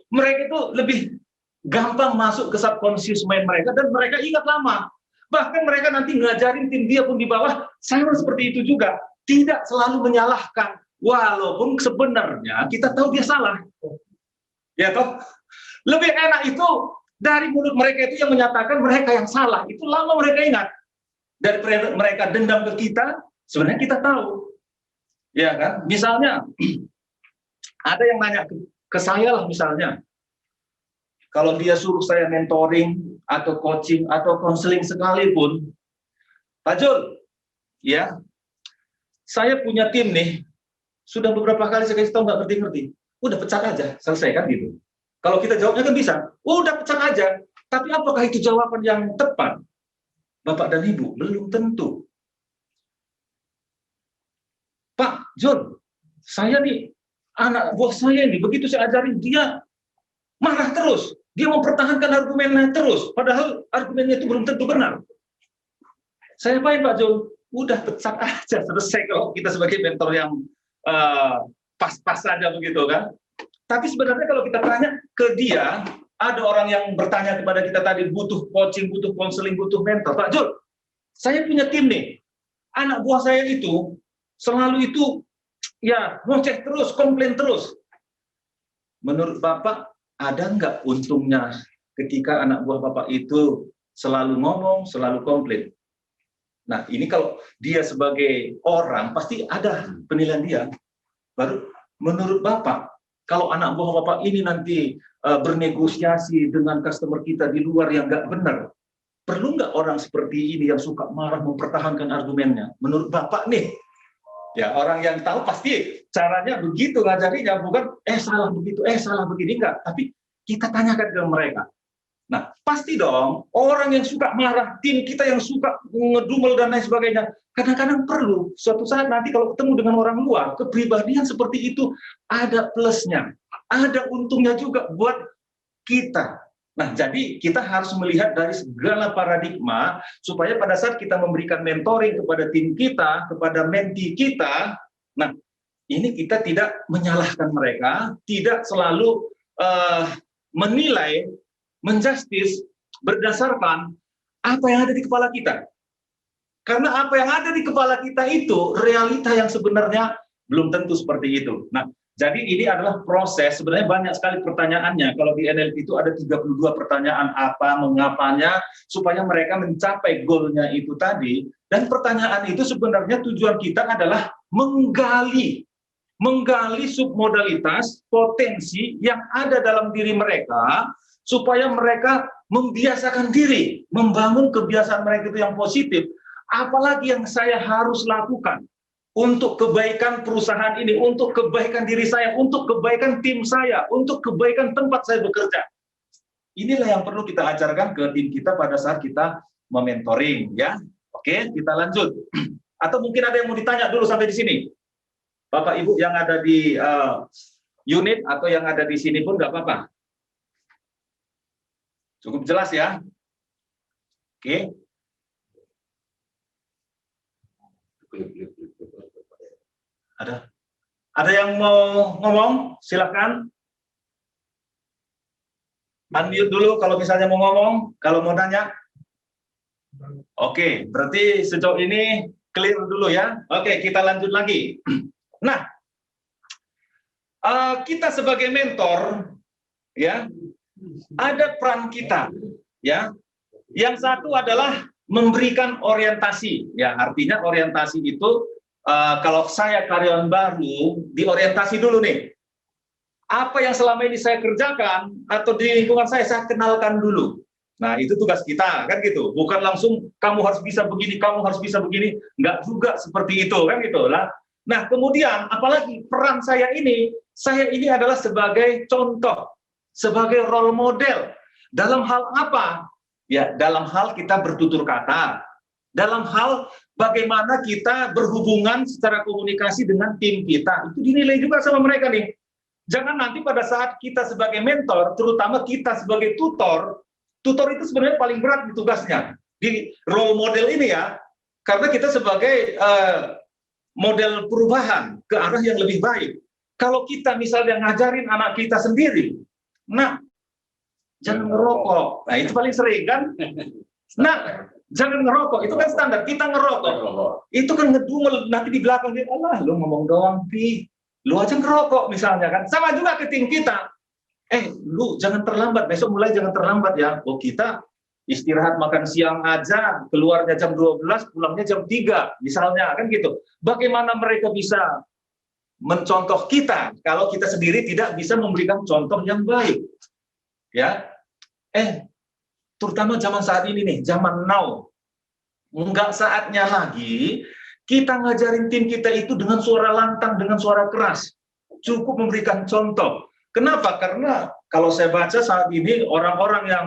lebih gampang masuk ke subconscious mind mereka, dan mereka ingat lama. Bahkan mereka nanti ngajarin tim dia pun di bawah, sama seperti itu juga. Tidak selalu menyalahkan, walaupun sebenarnya kita tahu dia salah. Ya toh? Lebih enak itu dari mulut mereka itu yang menyatakan mereka yang salah. Itu lama mereka ingat. Dari mereka dendam ke kita, sebenarnya kita tahu. Ya kan? Misalnya, ada yang nanya ke saya lah misalnya, kalau dia suruh saya mentoring, atau coaching, atau konseling sekalipun, Pak Jul, ya, saya punya tim nih, sudah beberapa kali saya kasih tahu nggak ngerti-ngerti, udah pecat aja, selesai kan gitu. Kalau kita jawabnya kan bisa, udah pecat aja, tapi apakah itu jawaban yang tepat? Bapak dan Ibu, belum tentu. Pak Jul, saya nih, anak buah saya nih, begitu saya ajarin, dia marah terus. Dia mempertahankan argumennya terus, padahal argumennya itu belum tentu benar. Saya apain Pak Jul? Udah pecat aja, selesai kalau kita sebagai mentor yang pas-pas saja begitu kan. Tapi sebenarnya kalau kita tanya ke dia, ada orang yang bertanya kepada kita tadi, butuh coaching, butuh konseling, butuh mentor. Pak Jul, saya punya tim nih, anak buah saya itu selalu itu ya ngoceh terus, komplain terus. Menurut Bapak, ada nggak untungnya ketika anak buah Bapak itu selalu ngomong, selalu komplain? Nah, ini kalau dia sebagai orang, pasti ada penilaian dia. Baru menurut Bapak, kalau anak buah Bapak ini nanti bernegosiasi dengan customer kita di luar yang nggak benar, perlu nggak orang seperti ini yang suka marah mempertahankan argumennya? Menurut Bapak nih, ya orang yang tahu pasti caranya begitu ngajarinya, bukan salah begitu, salah begini, enggak. Tapi kita tanyakan ke mereka. Nah, pasti dong, orang yang suka marah, tim kita yang suka ngedumel dan lain sebagainya, kadang-kadang perlu, suatu saat nanti kalau ketemu dengan orang luar, kepribadian seperti itu ada plusnya, ada untungnya juga buat kita. Nah, jadi kita harus melihat dari segala paradigma, supaya pada saat kita memberikan mentoring kepada tim kita, kepada mentee kita, nah, ini kita tidak menyalahkan mereka, tidak selalu menilai, menjustis berdasarkan apa yang ada di kepala kita. Karena apa yang ada di kepala kita itu realita yang sebenarnya belum tentu seperti itu. Nah, jadi ini adalah proses, sebenarnya banyak sekali pertanyaannya. Kalau di NLP itu ada 32 pertanyaan apa, mengapanya, supaya mereka mencapai goalnya itu tadi. Dan pertanyaan itu sebenarnya tujuan kita adalah menggali submodalitas, potensi yang ada dalam diri mereka, supaya mereka membiasakan diri, membangun kebiasaan mereka itu yang positif. Apalagi yang saya harus lakukan untuk kebaikan perusahaan ini, untuk kebaikan diri saya, untuk kebaikan tim saya, untuk kebaikan tempat saya bekerja. Inilah yang perlu kita ajarkan ke tim kita pada saat kita mementoring, ya. Oke, kita lanjut. Atau mungkin ada yang mau ditanya dulu sampai di sini. Bapak Ibu yang ada di unit atau yang ada di sini pun nggak apa-apa. Cukup jelas ya? Oke. Ada yang mau ngomong? Silakan. Unmute dulu kalau misalnya mau ngomong, kalau mau nanya. Oke, berarti sejauh ini clear dulu ya. Oke, kita lanjut lagi. Nah, kita sebagai mentor, ya, ada peran kita, ya. Yang satu adalah memberikan orientasi, ya. Artinya orientasi itu kalau saya karyawan baru, diorientasi dulu nih. Apa yang selama ini saya kerjakan atau di lingkungan saya kenalkan dulu. Nah, itu tugas kita, kan gitu. Bukan langsung kamu harus bisa begini, kamu harus bisa begini. Enggak juga seperti itu, kan gitu lah. Nah, kemudian apalagi peran saya ini adalah sebagai contoh, sebagai role model. Dalam hal apa? Ya, dalam hal kita bertutur kata. Dalam hal bagaimana kita berhubungan secara komunikasi dengan tim kita. Itu dinilai juga sama mereka nih. Jangan nanti pada saat kita sebagai mentor, terutama kita sebagai tutor itu sebenarnya paling berat di tugasnya. Di role model ini ya, karena kita sebagai model perubahan ke arah yang lebih baik. Kalau kita misalnya ngajarin anak kita sendiri, nah, jangan ngerokok. Nah, itu paling sering kan? Nah, jangan ngerokok. Itu kan standar. Kita ngerokok. Itu kan ngedumel. Nanti di belakang dia, Allah, lu ngomong doang, Pi. Lu aja ngerokok misalnya kan. Sama juga ke tim kita. Lu jangan terlambat. Besok mulai jangan terlambat ya. Oh, kita istirahat makan siang aja, keluarnya jam 12, pulangnya jam 3, misalnya kan gitu. Bagaimana mereka bisa mencontoh kita kalau kita sendiri tidak bisa memberikan contoh yang baik? Ya, terutama zaman saat ini nih, zaman now, nggak saatnya lagi kita ngajarin tim kita itu dengan suara lantang, dengan suara keras. Cukup memberikan contoh. Kenapa? Karena kalau saya baca saat ini orang-orang yang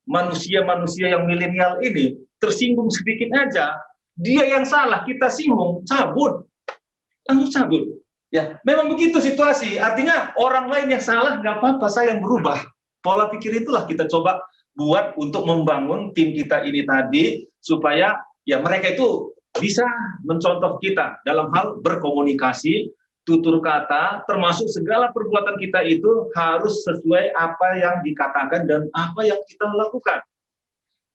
manusia-manusia yang milenial ini tersinggung sedikit aja, dia yang salah, kita singgung, cabut, langsung cabut. Ya, memang begitu situasi. Artinya orang lain yang salah nggak apa-apa, saya yang berubah. Pola pikir itulah kita coba buat untuk membangun tim kita ini tadi supaya ya mereka itu bisa mencontoh kita dalam hal berkomunikasi, tutur kata, termasuk segala perbuatan kita itu harus sesuai apa yang dikatakan dan apa yang kita lakukan.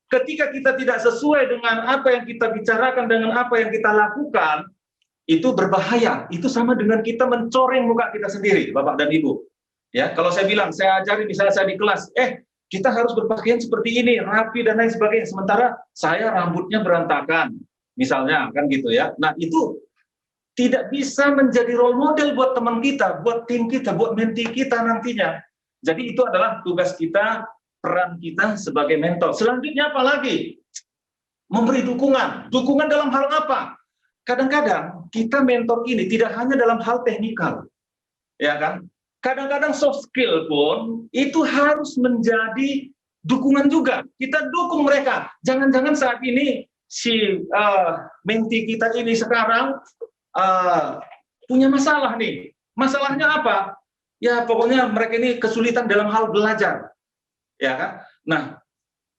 Ketika kita tidak sesuai dengan apa yang kita bicarakan, dengan apa yang kita lakukan, itu berbahaya. Itu sama dengan kita mencoreng muka kita sendiri, Bapak dan Ibu. Ya, kalau saya bilang, saya ajari misalnya saya di kelas, kita harus berpakaian seperti ini, rapi dan lain sebagainya. Sementara saya rambutnya berantakan, misalnya, kan gitu ya. Nah, itu tidak bisa menjadi role model buat teman kita, buat tim kita, buat menti kita nantinya. Jadi itu adalah tugas kita, peran kita sebagai mentor. Selanjutnya apa lagi? Memberi dukungan. Dukungan dalam hal apa? Kadang-kadang kita mentor ini tidak hanya dalam hal teknikal, ya kan? Kadang-kadang soft skill pun itu harus menjadi dukungan juga. Kita dukung mereka. Jangan-jangan saat ini si menti kita ini sekarang punya masalah nih. Masalahnya apa? Ya pokoknya mereka ini kesulitan dalam hal belajar. Ya kan? Nah,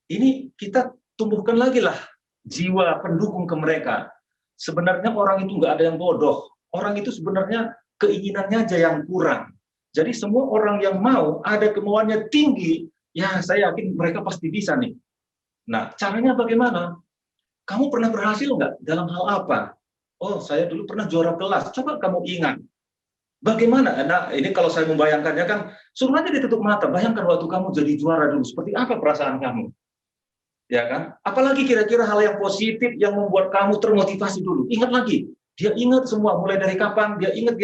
ini kita tumbuhkan lagi lah jiwa pendukung ke mereka. Sebenarnya orang itu nggak ada yang bodoh. Orang itu sebenarnya keinginannya aja yang kurang. Jadi semua orang yang mau, ada kemauannya tinggi, ya saya yakin mereka pasti bisa nih. Nah, caranya bagaimana? Kamu pernah berhasil nggak dalam hal apa? Oh, saya dulu pernah juara kelas. Coba kamu ingat. Bagaimana? Nah, ini kalau saya membayangkannya kan, suruh aja ditutup mata. Bayangkan waktu kamu jadi juara dulu. Seperti apa perasaan kamu? Ya kan? Apalagi kira-kira hal yang positif yang membuat kamu termotivasi dulu. Ingat lagi. Dia ingat semua, mulai dari kapan, dia ingat,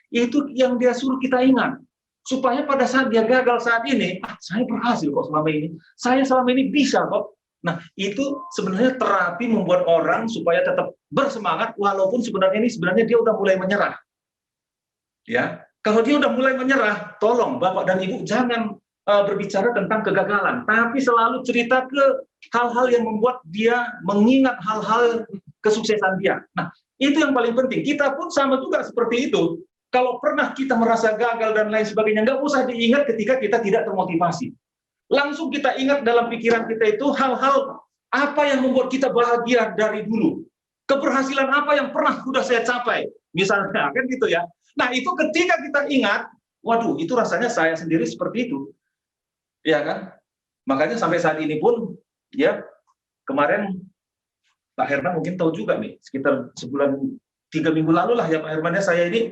itu yang dia suruh kita ingat. Supaya pada saat dia gagal saat ini, saya berhasil kok selama ini, saya selama ini bisa kok. Nah, itu sebenarnya terapi membuat orang supaya tetap bersemangat, walaupun sebenarnya dia udah mulai menyerah. Ya, kalau dia udah mulai menyerah, tolong Bapak dan Ibu jangan berbicara tentang kegagalan, tapi selalu cerita ke hal-hal yang membuat dia mengingat hal-hal kesuksesan dia. Nah, itu yang paling penting. Kita pun sama juga seperti itu. Kalau pernah kita merasa gagal dan lain sebagainya, nggak usah diingat ketika kita tidak termotivasi. Langsung kita ingat dalam pikiran kita itu hal-hal apa yang membuat kita bahagia dari dulu. Keberhasilan apa yang pernah sudah saya capai. Misalnya, kan gitu ya. Nah, itu ketika kita ingat, waduh, itu rasanya saya sendiri seperti itu. Ya kan? Makanya sampai saat ini pun, ya, kemarin Pak Herman mungkin tahu juga nih, sekitar sebulan 3 minggu lalu lah ya Pak Herman, saya ini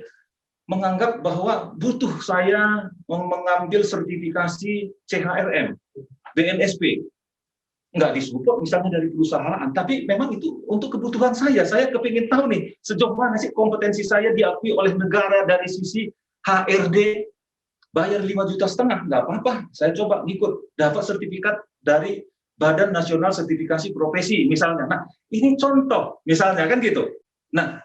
menganggap bahwa butuh saya mengambil sertifikasi CHRM, BNSP. Nggak disupport misalnya dari perusahaan, tapi memang itu untuk kebutuhan saya. Saya kepingin tahu nih, sejauh mana sih kompetensi saya diakui oleh negara dari sisi HRD, bayar 5,5 juta, nggak apa-apa. Saya coba ngikut, dapat sertifikat dari Badan Nasional Sertifikasi Profesi misalnya. Nah, ini contoh misalnya kan gitu. Nah,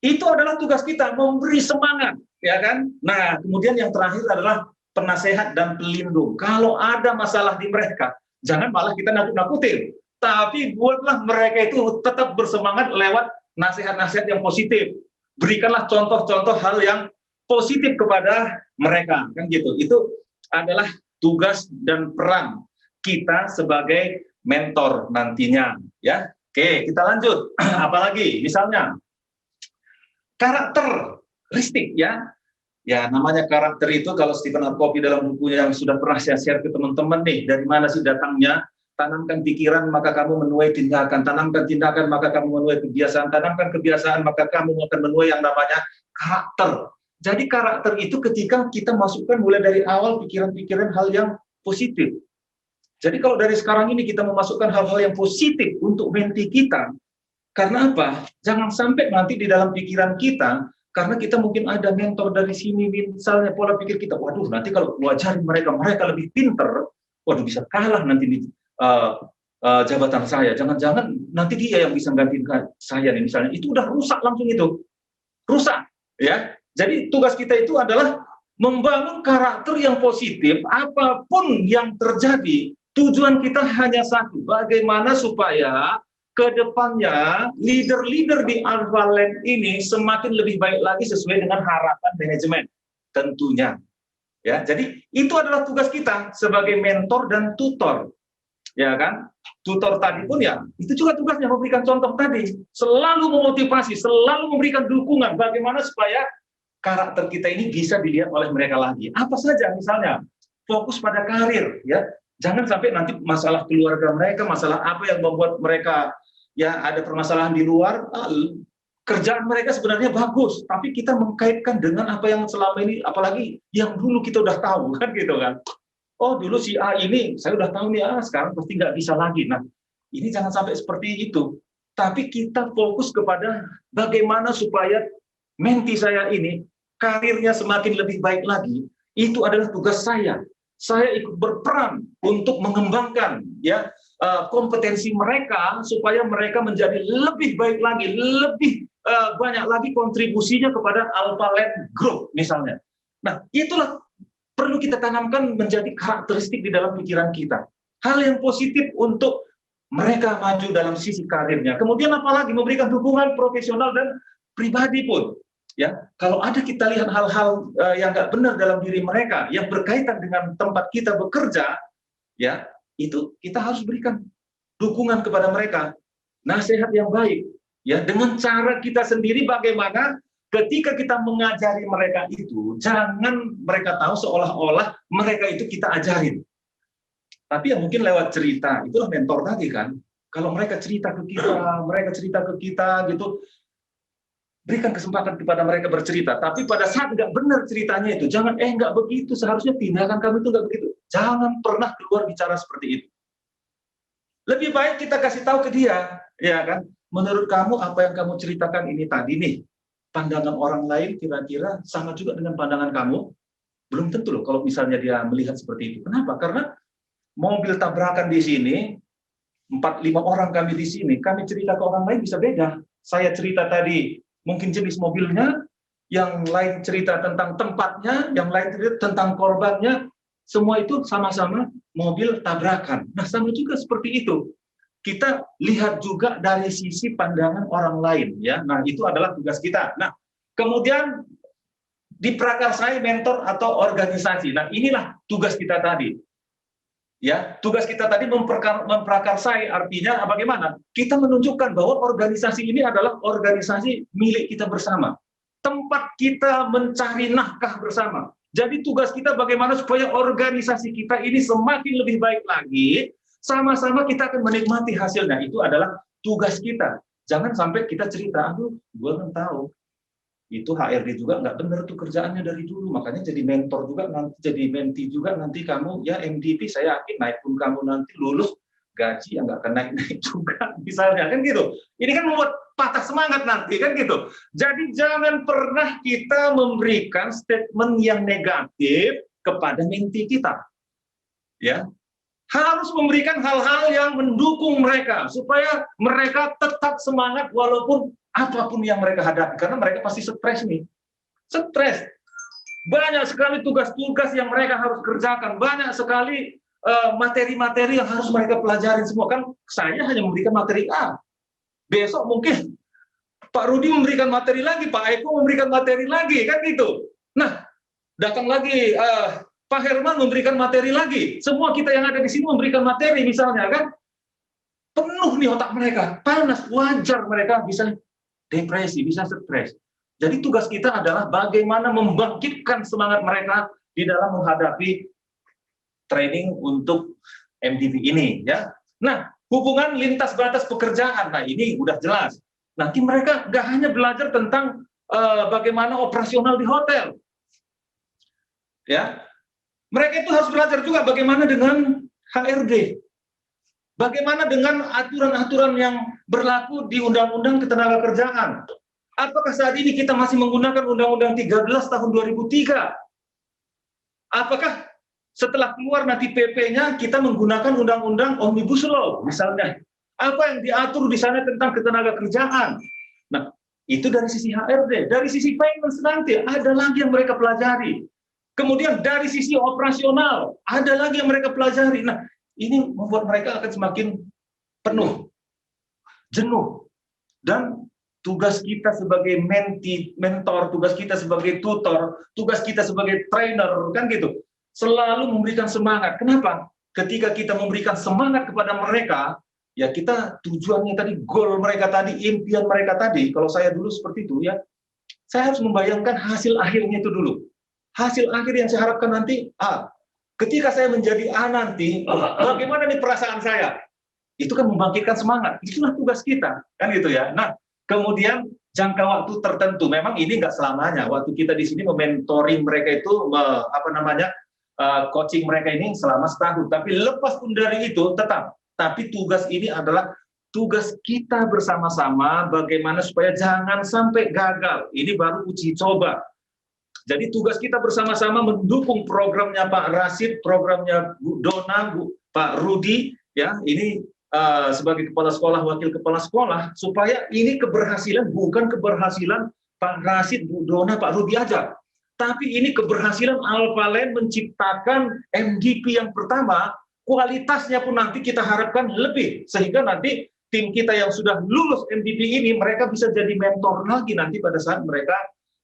itu adalah tugas kita, memberi semangat, ya kan? Nah, kemudian yang terakhir adalah penasehat dan pelindung. Kalau ada masalah di mereka, jangan malah kita nakut-nakutin, tapi buatlah mereka itu tetap bersemangat lewat nasihat-nasihat yang positif. Berikanlah contoh-contoh hal yang positif kepada mereka, kan gitu. Itu adalah tugas dan peran kita sebagai mentor nantinya, ya. Oke, kita lanjut. Apalagi, misalnya karakteristik, ya. Ya, namanya karakter itu kalau Stephen R. Covey dalam bukunya yang sudah pernah saya share ke teman-teman nih, dari mana sih datangnya? Tanamkan pikiran maka kamu menuai tindakan, tanamkan tindakan maka kamu menuai kebiasaan, tanamkan kebiasaan maka kamu akan menuai yang namanya karakter. Jadi karakter itu ketika kita masukkan mulai dari awal pikiran-pikiran hal yang positif. Jadi kalau dari sekarang ini kita memasukkan hal-hal yang positif untuk menti kita, karena apa? Jangan sampai nanti di dalam pikiran kita, karena kita mungkin ada mentor dari sini, misalnya pola pikir kita, waduh nanti kalau wajarin mereka lebih pinter, waduh bisa kalah nanti di jabatan saya, jangan-jangan nanti dia yang bisa gantikan saya nih misalnya, itu udah rusak langsung itu, rusak, ya. Jadi tugas kita itu adalah membangun karakter yang positif, apapun yang terjadi, tujuan kita hanya satu, bagaimana supaya ke depannya leader-leader di Alpha Lab ini semakin lebih baik lagi sesuai dengan harapan manajemen tentunya. Ya, jadi itu adalah tugas kita sebagai mentor dan tutor. Ya kan? Tutor tadi pun ya, itu juga tugasnya memberikan contoh tadi, selalu memotivasi, selalu memberikan dukungan bagaimana supaya karakter kita ini bisa dilihat oleh mereka lagi. Apa saja misalnya, fokus pada karir, ya. Jangan sampai nanti masalah keluarga mereka, masalah apa yang membuat mereka ya ada permasalahan di luar, kerjaan mereka sebenarnya bagus, tapi kita mengkaitkan dengan apa yang selama ini, apalagi yang dulu kita udah tahu, kan gitu kan. Oh, dulu si A ini, saya udah tahu nih, sekarang pasti nggak bisa lagi. Nah, ini jangan sampai seperti itu. Tapi kita fokus kepada bagaimana supaya menti saya ini, karirnya semakin lebih baik lagi. Itu adalah tugas saya. Saya ikut berperan untuk mengembangkan ya kompetensi mereka supaya mereka menjadi lebih baik lagi, lebih banyak lagi kontribusinya kepada Alpha Lab Group misalnya. Nah, itulah perlu kita tanamkan menjadi karakteristik di dalam pikiran kita. Hal yang positif untuk mereka maju dalam sisi karirnya. Kemudian apalagi memberikan dukungan profesional dan pribadi pun. Ya, kalau ada kita lihat hal-hal yang nggak benar dalam diri mereka yang berkaitan dengan tempat kita bekerja, ya itu kita harus berikan dukungan kepada mereka, nasihat yang baik, ya dengan cara kita sendiri bagaimana ketika kita mengajari mereka itu, jangan mereka tahu seolah-olah mereka itu kita ajarin, tapi ya mungkin lewat cerita, itulah mentor tadi kan. Kalau mereka cerita ke kita gitu. Berikan kesempatan kepada mereka bercerita, tapi pada saat nggak benar ceritanya itu, jangan nggak begitu, seharusnya tindakan kamu itu nggak begitu. Jangan pernah keluar bicara seperti itu. Lebih baik kita kasih tahu ke dia, ya kan? Menurut kamu apa yang kamu ceritakan ini tadi nih, pandangan orang lain kira-kira sama juga dengan pandangan kamu? Belum tentu loh kalau misalnya dia melihat seperti itu. Kenapa? Karena mobil tabrakan di sini, 4-5 orang kami di sini, kami cerita ke orang lain bisa beda. Saya cerita tadi, mungkin jenis mobilnya, yang lain cerita tentang tempatnya, yang lain cerita tentang korbannya, semua itu sama-sama mobil tabrakan. Nah, sama juga seperti itu. Kita lihat juga dari sisi pandangan orang lain, ya. Nah, itu adalah tugas kita. Nah, kemudian diprakarsai mentor atau organisasi. Nah, inilah tugas kita tadi. Ya, tugas kita tadi memprakarsai, artinya bagaimana? Kita menunjukkan bahwa organisasi ini adalah organisasi milik kita bersama. Tempat kita mencari nafkah bersama. Jadi tugas kita bagaimana supaya organisasi kita ini semakin lebih baik lagi, sama-sama kita akan menikmati hasilnya. Itu adalah tugas kita. Jangan sampai kita cerita, aduh, gue kan tahu. Itu HRD juga nggak benar tuh kerjaannya dari dulu, makanya jadi mentor juga, nanti jadi menti juga, nanti kamu ya MVP saya yakin naik pun kamu nanti lulus gaji yang nggak akan naik-naik juga misalnya, kan gitu. Ini kan membuat patah semangat nanti, kan gitu. Jadi jangan pernah kita memberikan statement yang negatif kepada menti kita, ya. Harus memberikan hal-hal yang mendukung mereka supaya mereka tetap semangat walaupun apapun yang mereka hadapi, karena mereka pasti stres nih. Stres. Banyak sekali tugas-tugas yang mereka harus kerjakan, banyak sekali materi-materi yang harus mereka pelajarin semua. Kan saya hanya memberikan materi A. Besok mungkin Pak Rudi memberikan materi lagi, Pak Eko memberikan materi lagi, kan gitu. Nah, datang lagi Pak Herman memberikan materi lagi. Semua kita yang ada di sini memberikan materi misalnya, kan. Penuh nih otak mereka, panas, wajar mereka bisa depresi, bisa stres. Jadi tugas kita adalah bagaimana membangkitkan semangat mereka di dalam menghadapi training untuk MDV ini, ya. Nah, hubungan lintas batas pekerjaan, nah ini udah jelas. Nanti mereka nggak hanya belajar tentang bagaimana operasional di hotel, ya. Mereka itu harus belajar juga bagaimana dengan HRD. Bagaimana dengan aturan-aturan yang berlaku di Undang-Undang Ketenagakerjaan? Apakah saat ini kita masih menggunakan Undang-Undang 13 tahun 2003? Apakah setelah keluar nanti PP-nya kita menggunakan Undang-Undang Omnibus Law misalnya? Apa yang diatur di sana tentang ketenagakerjaan? Nah, itu dari sisi HRD. Dari sisi finance nanti ada lagi yang mereka pelajari. Kemudian dari sisi operasional ada lagi yang mereka pelajari. Nah, ini membuat mereka akan semakin penuh, jenuh. Dan tugas kita sebagai mentor, tugas kita sebagai tutor, tugas kita sebagai trainer, kan gitu. Selalu memberikan semangat. Kenapa? Ketika kita memberikan semangat kepada mereka, ya kita tujuannya tadi, goal mereka tadi, impian mereka tadi. Kalau saya dulu seperti itu, ya saya harus membayangkan hasil akhirnya itu dulu. Hasil akhir yang saya harapkan nanti, ketika saya menjadi A nanti, bagaimana nih perasaan saya? Itu kan membangkitkan semangat. Itulah tugas kita, kan gitu ya. Nah, kemudian jangka waktu tertentu. Memang ini nggak selamanya. Waktu kita di sini mementoring mereka itu, coaching mereka ini selama setahun. Tapi lepas pun dari itu tetap. Tapi tugas ini adalah tugas kita bersama-sama bagaimana supaya jangan sampai gagal. Ini baru uji coba. Jadi tugas kita bersama-sama mendukung programnya Pak Rasid, programnya Bu Dona, Pak Rudi, ya ini sebagai kepala sekolah, wakil kepala sekolah, supaya ini keberhasilan bukan keberhasilan Pak Rasid, Bu Dona, Pak Rudi aja, tapi ini keberhasilan Alphalene menciptakan MVP yang pertama, kualitasnya pun nanti kita harapkan lebih, sehingga nanti tim kita yang sudah lulus MVP ini, mereka bisa jadi mentor lagi nanti pada saat mereka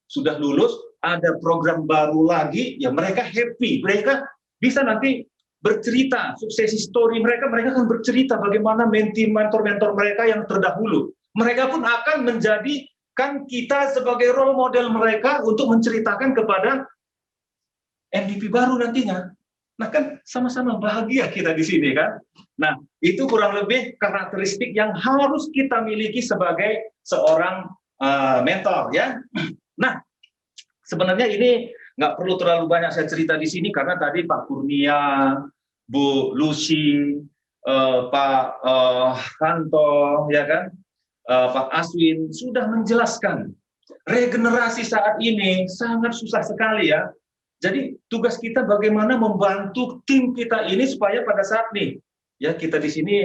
sudah lulus, ada program baru lagi, ya mereka happy, mereka bisa nanti bercerita sukses story mereka akan bercerita bagaimana mentor-mentor mereka yang terdahulu. Mereka pun akan menjadikan kita sebagai role model mereka untuk menceritakan kepada MVP baru nantinya. Nah kan sama-sama bahagia kita di sini kan. Nah itu kurang lebih karakteristik yang harus kita miliki sebagai seorang mentor ya. Nah sebenarnya ini nggak perlu terlalu banyak saya cerita di sini karena tadi Pak Kurnia, Bu Lucy, Pak Kanto, ya kan, Pak Aswin sudah menjelaskan regenerasi saat ini sangat susah sekali ya. Jadi tugas kita bagaimana membantu tim kita ini supaya pada saat nih ya kita di sini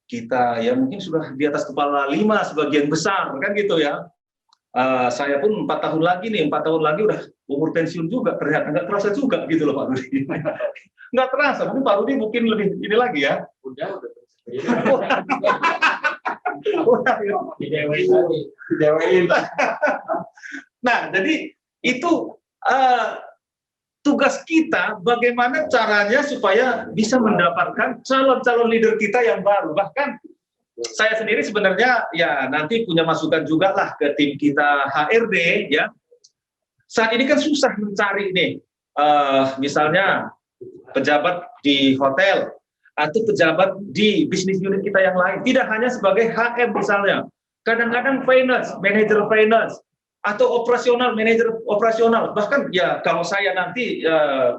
kita ya mungkin sudah di atas kepala 5 sebagian besar kan gitu ya. Saya pun 4 tahun lagi nih, 4 tahun lagi udah umur pensiun juga, ternyata nggak terasa juga gitu loh Pak Rudi. Nggak terasa, mungkin Pak Rudi mungkin lebih ini lagi ya. Udah. Didewain. Nah, jadi itu tugas kita bagaimana caranya supaya bisa mendapatkan calon-calon leader kita yang baru. Bahkan saya sendiri sebenarnya ya nanti punya masukan juga lah ke tim kita HRD ya. Saat ini kan susah mencari nih, misalnya pejabat di hotel atau pejabat di bisnis unit kita yang lain. Tidak hanya sebagai HM misalnya, kadang-kadang finance, manajer finance atau operasional, manajer operasional. Bahkan ya kalau saya nanti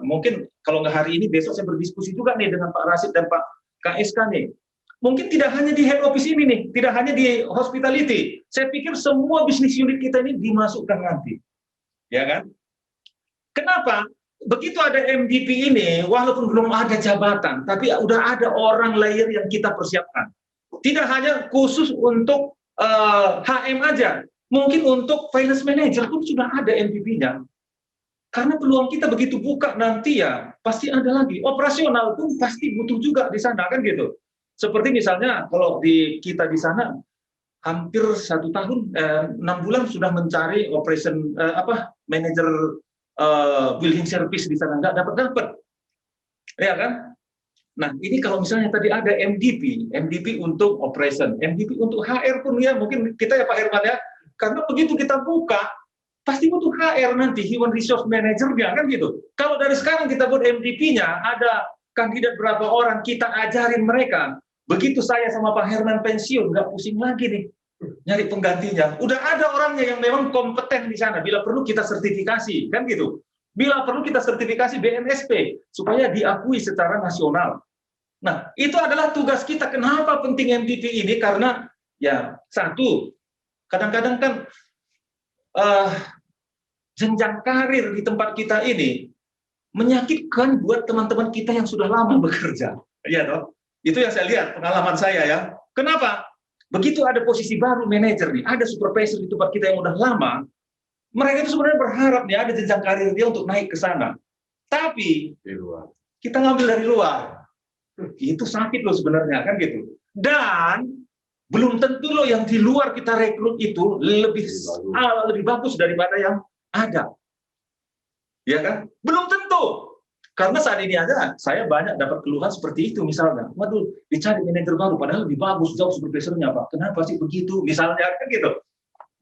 mungkin kalau nggak hari ini besok saya berdiskusi juga nih dengan Pak Rasid dan Pak KSK nih. Mungkin tidak hanya di head office ini nih, tidak hanya di hospitality. Saya pikir semua bisnis unit kita ini dimasukkan nanti. Ya kan? Kenapa? Begitu ada MVP ini, walaupun belum ada jabatan, tapi udah ada orang layer yang kita persiapkan. Tidak hanya khusus untuk HM aja, mungkin untuk finance manager pun sudah ada MVP-nya. Karena peluang kita begitu buka nanti ya, pasti ada lagi. Operasional pun pasti butuh juga di sana, kan gitu. Seperti misalnya kalau di kita di sana hampir 1 tahun 6 bulan sudah mencari operation manager building service di sana nggak dapat, ya kan? Nah ini kalau misalnya tadi ada MVP untuk operation, MVP untuk HR pun ya mungkin kita ya Pak Herman ya, karena begitu kita buka pasti butuh HR nanti human resource manager-nya kan gitu. Kalau dari sekarang kita buat MVP-nya ada kandidat berapa orang kita ajarin mereka. Begitu saya sama Pak Herman pensiun, nggak pusing lagi nih nyari penggantinya. Udah ada orangnya yang memang kompeten di sana. Bila perlu kita sertifikasi, kan gitu. Bila perlu kita sertifikasi BNSP supaya diakui secara nasional. Nah, itu adalah tugas kita. Kenapa penting MVP ini? Karena ya satu, kadang-kadang kan jenjang karir di tempat kita ini menyakitkan buat teman-teman kita yang sudah lama bekerja. Iya toh? Itu yang saya lihat, pengalaman saya ya. Kenapa? Begitu ada posisi baru manajer nih, ada supervisor di tempat kita yang udah lama, mereka itu sebenarnya berharap nih ada jenjang karir dia untuk naik ke sana. Tapi kita ngambil dari luar. Itu sakit loh sebenarnya kan gitu. Dan belum tentu loh yang di luar kita rekrut itu lebih bagus daripada yang ada. Ya kan? Belum tentu. Karena saat ini aja saya banyak dapat keluhan seperti itu misalnya. Waduh, dicari manajer baru padahal lebih bagus jauh supervisornya Pak. Kenapa sih begitu? Misalnya kan gitu.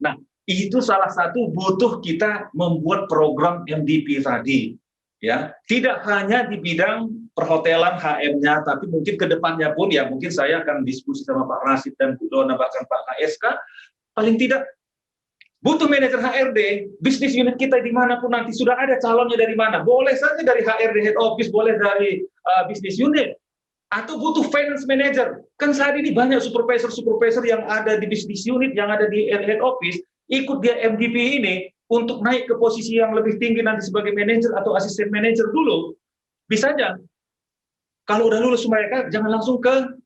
Nah, itu salah satu butuh kita membuat program MVP tadi. Ya, tidak hanya di bidang perhotelan HM-nya, tapi mungkin ke depannya pun ya mungkin saya akan diskusi sama Pak Rasid dan Bu Dona bahkan Pak KSK. Paling tidak butuh manajer HRD, bisnis unit kita dimanapun nanti sudah ada calonnya dari mana. Boleh saja dari HRD head office, boleh dari bisnis unit, atau butuh finance manager. Kan saat ini banyak supervisor yang ada di bisnis unit, yang ada di head office, ikut dia MDP ini untuk naik ke posisi yang lebih tinggi nanti sebagai manajer atau asisten manajer dulu. Bisa aja. Kalau udah lulus mereka, jangan langsung ke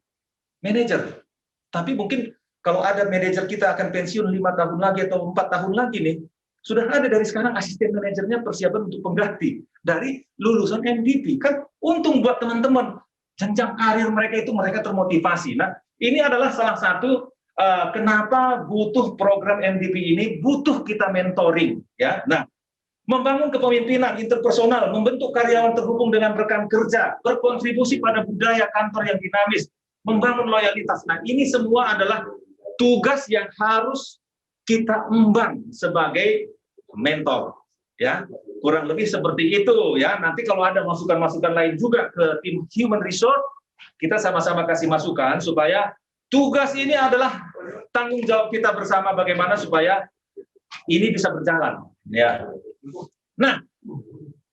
manajer. Tapi mungkin kalau ada manajer kita akan pensiun 5 tahun lagi atau 4 tahun lagi nih, sudah ada dari sekarang asisten manajernya persiapan untuk pengganti dari lulusan MDP. Kan untung buat teman-teman, jenjang karir mereka itu mereka termotivasi. Nah, ini adalah salah satu kenapa butuh program MDP ini, butuh kita mentoring. Ya, nah, membangun kepemimpinan interpersonal, membentuk karyawan terhubung dengan rekan kerja, berkontribusi pada budaya kantor yang dinamis, membangun loyalitas. Nah, ini semua adalah tugas yang harus kita emban sebagai mentor, ya, kurang lebih seperti itu, ya. Nanti kalau ada masukan-masukan lain juga ke tim human resource, kita sama-sama kasih masukan supaya tugas ini adalah tanggung jawab kita bersama bagaimana supaya ini bisa berjalan, ya. Nah,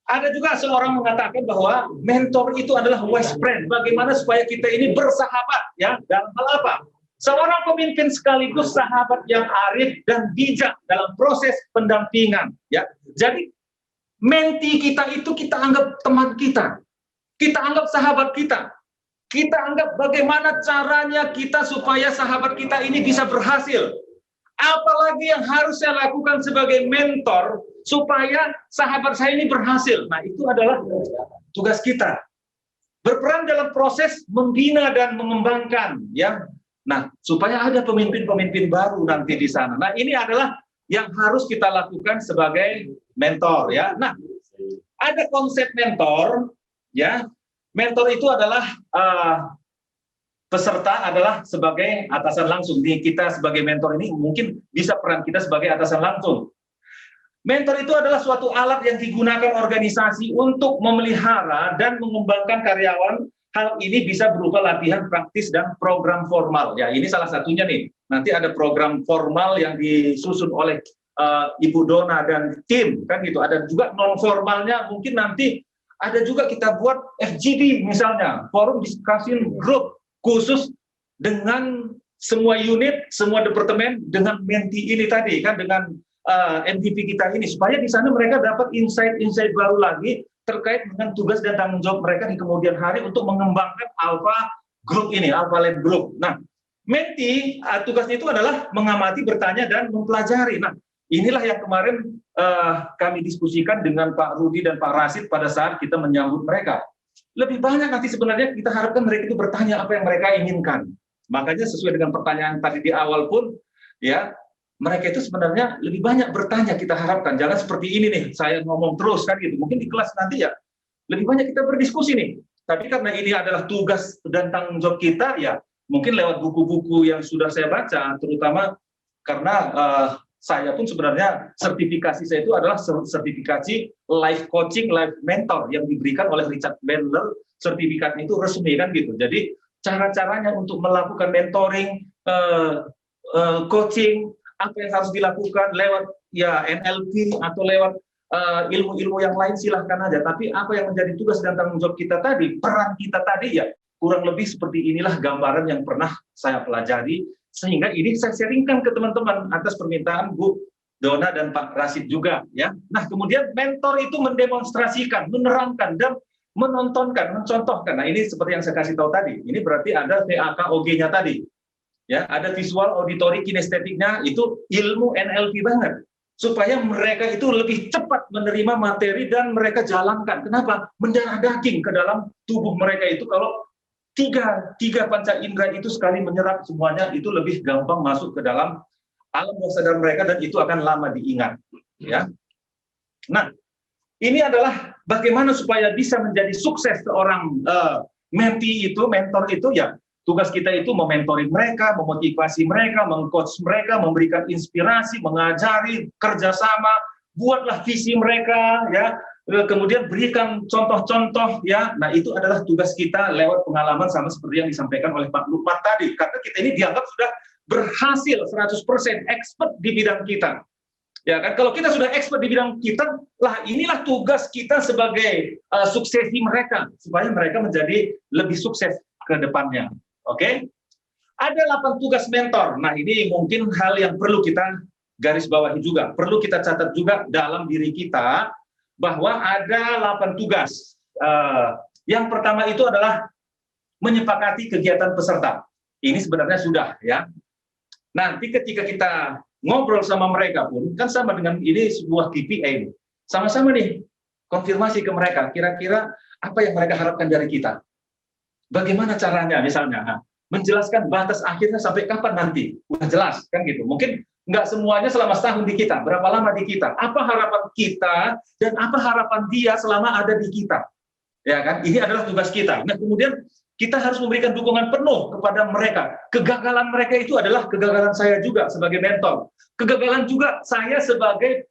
ada juga seorang mengatakan bahwa mentor itu adalah wise friend. Bagaimana supaya kita ini bersahabat, ya, dalam hal apa? Seorang pemimpin sekaligus sahabat yang arif dan bijak dalam proses pendampingan. Ya, jadi menti kita itu kita anggap teman kita anggap sahabat kita anggap bagaimana caranya kita supaya sahabat kita ini bisa berhasil. Apalagi yang harus saya lakukan sebagai mentor supaya sahabat saya ini berhasil. Nah, itu adalah tugas kita. Berperan dalam proses membina dan mengembangkan, ya. Nah, supaya ada pemimpin-pemimpin baru nanti di sana. Nah, ini adalah yang harus kita lakukan sebagai mentor, ya. Nah, ada konsep mentor, ya. Mentor itu adalah peserta adalah sebagai atasan langsung. Kita sebagai mentor ini mungkin bisa peran kita sebagai atasan langsung. Mentor itu adalah suatu alat yang digunakan organisasi untuk memelihara dan mengembangkan karyawan. Hal ini bisa berupa latihan praktis dan program formal. Ya, ini salah satunya nih. Nanti ada program formal yang disusun oleh Ibu Dona dan tim, kan gitu. Ada juga non formalnya, mungkin nanti ada juga kita buat FGD misalnya, forum discussion group khusus dengan semua unit, semua departemen dengan menti ini tadi, kan dengan MDP kita ini, supaya di sana mereka dapat insight-insight baru lagi terkait dengan tugas dan tanggung jawab mereka di kemudian hari untuk mengembangkan Alpha Group ini, Alpha Lab Group. Nah, menti tugasnya itu adalah mengamati, bertanya, dan mempelajari. Nah, inilah yang kemarin kami diskusikan dengan Pak Rudi dan Pak Rasid pada saat kita menyambut mereka. Lebih banyak nanti sebenarnya kita harapkan mereka itu bertanya apa yang mereka inginkan. Makanya sesuai dengan pertanyaan tadi di awal pun, ya, mereka itu sebenarnya lebih banyak bertanya kita harapkan. Jangan seperti ini nih, saya ngomong terus kan gitu. Mungkin di kelas nanti ya lebih banyak kita berdiskusi nih. Tapi karena ini adalah tugas dan tanggung jawab kita, ya mungkin lewat buku-buku yang sudah saya baca, terutama karena saya pun sebenarnya sertifikasi saya itu adalah sertifikasi life coaching, life mentor yang diberikan oleh Richard Bandler. Sertifikat itu resmi kan gitu. Jadi cara-caranya untuk melakukan mentoring, coaching, apa yang harus dilakukan lewat ya NLP atau lewat ilmu-ilmu yang lain silahkan aja. Tapi apa yang menjadi tugas dan tanggung jawab kita tadi, peran kita tadi ya kurang lebih seperti inilah gambaran yang pernah saya pelajari, sehingga ini saya sharingkan ke teman-teman atas permintaan Bu Dona dan Pak Rasid juga, ya. Nah, kemudian mentor itu mendemonstrasikan, menerangkan dan menontonkan, mencontohkan. Nah, ini seperti yang saya kasih tahu tadi. Ini berarti ada VAKOG-nya tadi. Ya, ada visual, auditory, kinestetiknya, itu ilmu NLP banget. Supaya mereka itu lebih cepat menerima materi dan mereka jalankan. Kenapa? Mendarah daging ke dalam tubuh mereka itu. Kalau tiga panca indera itu sekali menyerap semuanya, itu lebih gampang masuk ke dalam alam bawah sadar mereka dan itu akan lama diingat. Ya. Nah, ini adalah bagaimana supaya bisa menjadi sukses seorang menti itu, mentor itu, ya tugas kita itu mementori mereka, memotivasi mereka, mengcoach mereka, memberikan inspirasi, mengajari, kerjasama, buatlah visi mereka, ya. Kemudian berikan contoh-contoh, ya. Nah, itu adalah tugas kita lewat pengalaman sama seperti yang disampaikan oleh Pak Lukman tadi. Karena kita ini dianggap sudah berhasil 100% expert di bidang kita. Ya kan, kalau kita sudah expert di bidang kita, lah inilah tugas kita sebagai suksesi mereka, supaya mereka menjadi lebih sukses ke depannya. Oke? Ada 8 tugas mentor. Nah, ini mungkin hal yang perlu kita garis bawahi juga, perlu kita catat juga dalam diri kita, bahwa ada 8 tugas. Yang pertama itu adalah menyepakati kegiatan peserta. Ini sebenarnya sudah, ya. Nanti ketika kita ngobrol sama mereka pun, kan sama dengan ini sebuah KPI. Sama-sama nih, konfirmasi ke mereka, kira-kira apa yang mereka harapkan dari kita. Bagaimana caranya, misalnya, menjelaskan batas akhirnya sampai kapan nanti. Udah jelas, kan gitu. Mungkin nggak semuanya selama setahun di kita, berapa lama di kita. Apa harapan kita, dan apa harapan dia selama ada di kita. Ya kan, ini adalah tugas kita. Nah, kemudian kita harus memberikan dukungan penuh kepada mereka. Kegagalan mereka itu adalah kegagalan saya juga sebagai mentor. Kegagalan juga saya sebagai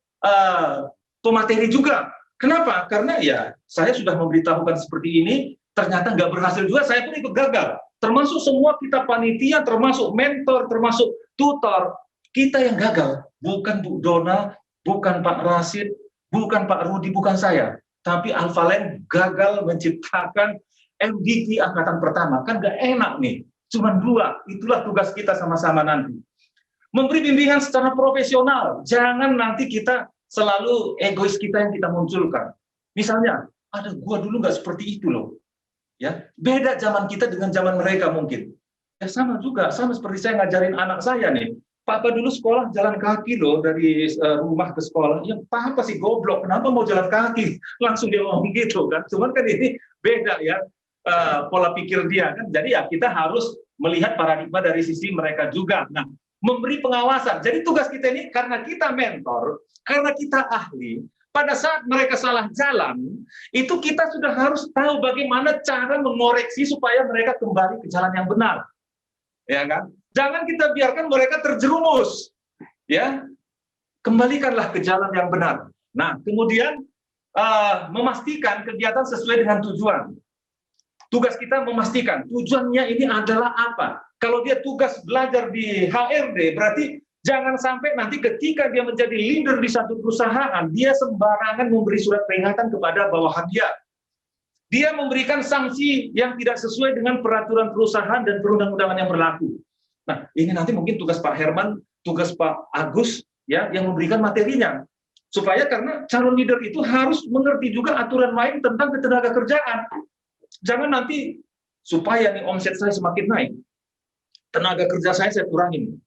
pemateri juga. Kenapa? Karena ya saya sudah memberitahukan seperti ini, ternyata nggak berhasil juga, saya pun ikut gagal. Termasuk semua kita panitia, termasuk mentor, termasuk tutor, kita yang gagal. Bukan Bu Dona, bukan Pak Rasid, bukan Pak Rudi, bukan saya. Tapi Alphalink gagal menciptakan MVP angkatan pertama, kan gak enak nih, cuma 2, itulah tugas kita sama-sama nanti. Memberi bimbingan secara profesional, jangan nanti kita selalu egois kita yang kita munculkan. Misalnya, ada gua dulu nggak seperti itu loh, ya beda zaman kita dengan zaman mereka mungkin. Ya sama juga, sama seperti saya ngajarin anak saya nih, Papa dulu sekolah jalan kaki loh dari rumah ke sekolah. Ya Papa sih goblok, kenapa mau jalan kaki? Langsung dia ngomong gitu kan. Cuman kan ini beda ya. Pola pikir dia kan, jadi ya kita harus melihat paradigma dari sisi mereka juga. Nah, memberi pengawasan. Jadi tugas kita ini karena kita mentor, karena kita ahli. Pada saat mereka salah jalan, itu kita sudah harus tahu bagaimana cara mengoreksi supaya mereka kembali ke jalan yang benar, ya kan? Jangan kita biarkan mereka terjerumus, ya. Kembalikanlah ke jalan yang benar. Nah, kemudian memastikan kegiatan sesuai dengan tujuan. Tugas kita memastikan tujuannya ini adalah apa. Kalau dia tugas belajar di HRD, berarti jangan sampai nanti ketika dia menjadi leader di satu perusahaan, dia sembarangan memberi surat peringatan kepada bawahan dia. Dia memberikan sanksi yang tidak sesuai dengan peraturan perusahaan dan perundang-undangan yang berlaku. Nah, ini nanti mungkin tugas Pak Herman, tugas Pak Agus, ya, yang memberikan materinya. Supaya karena calon leader itu harus mengerti juga aturan main tentang ketenaga kerjaan. Jangan nanti supaya nih omset saya semakin naik, tenaga kerja saya kurangin.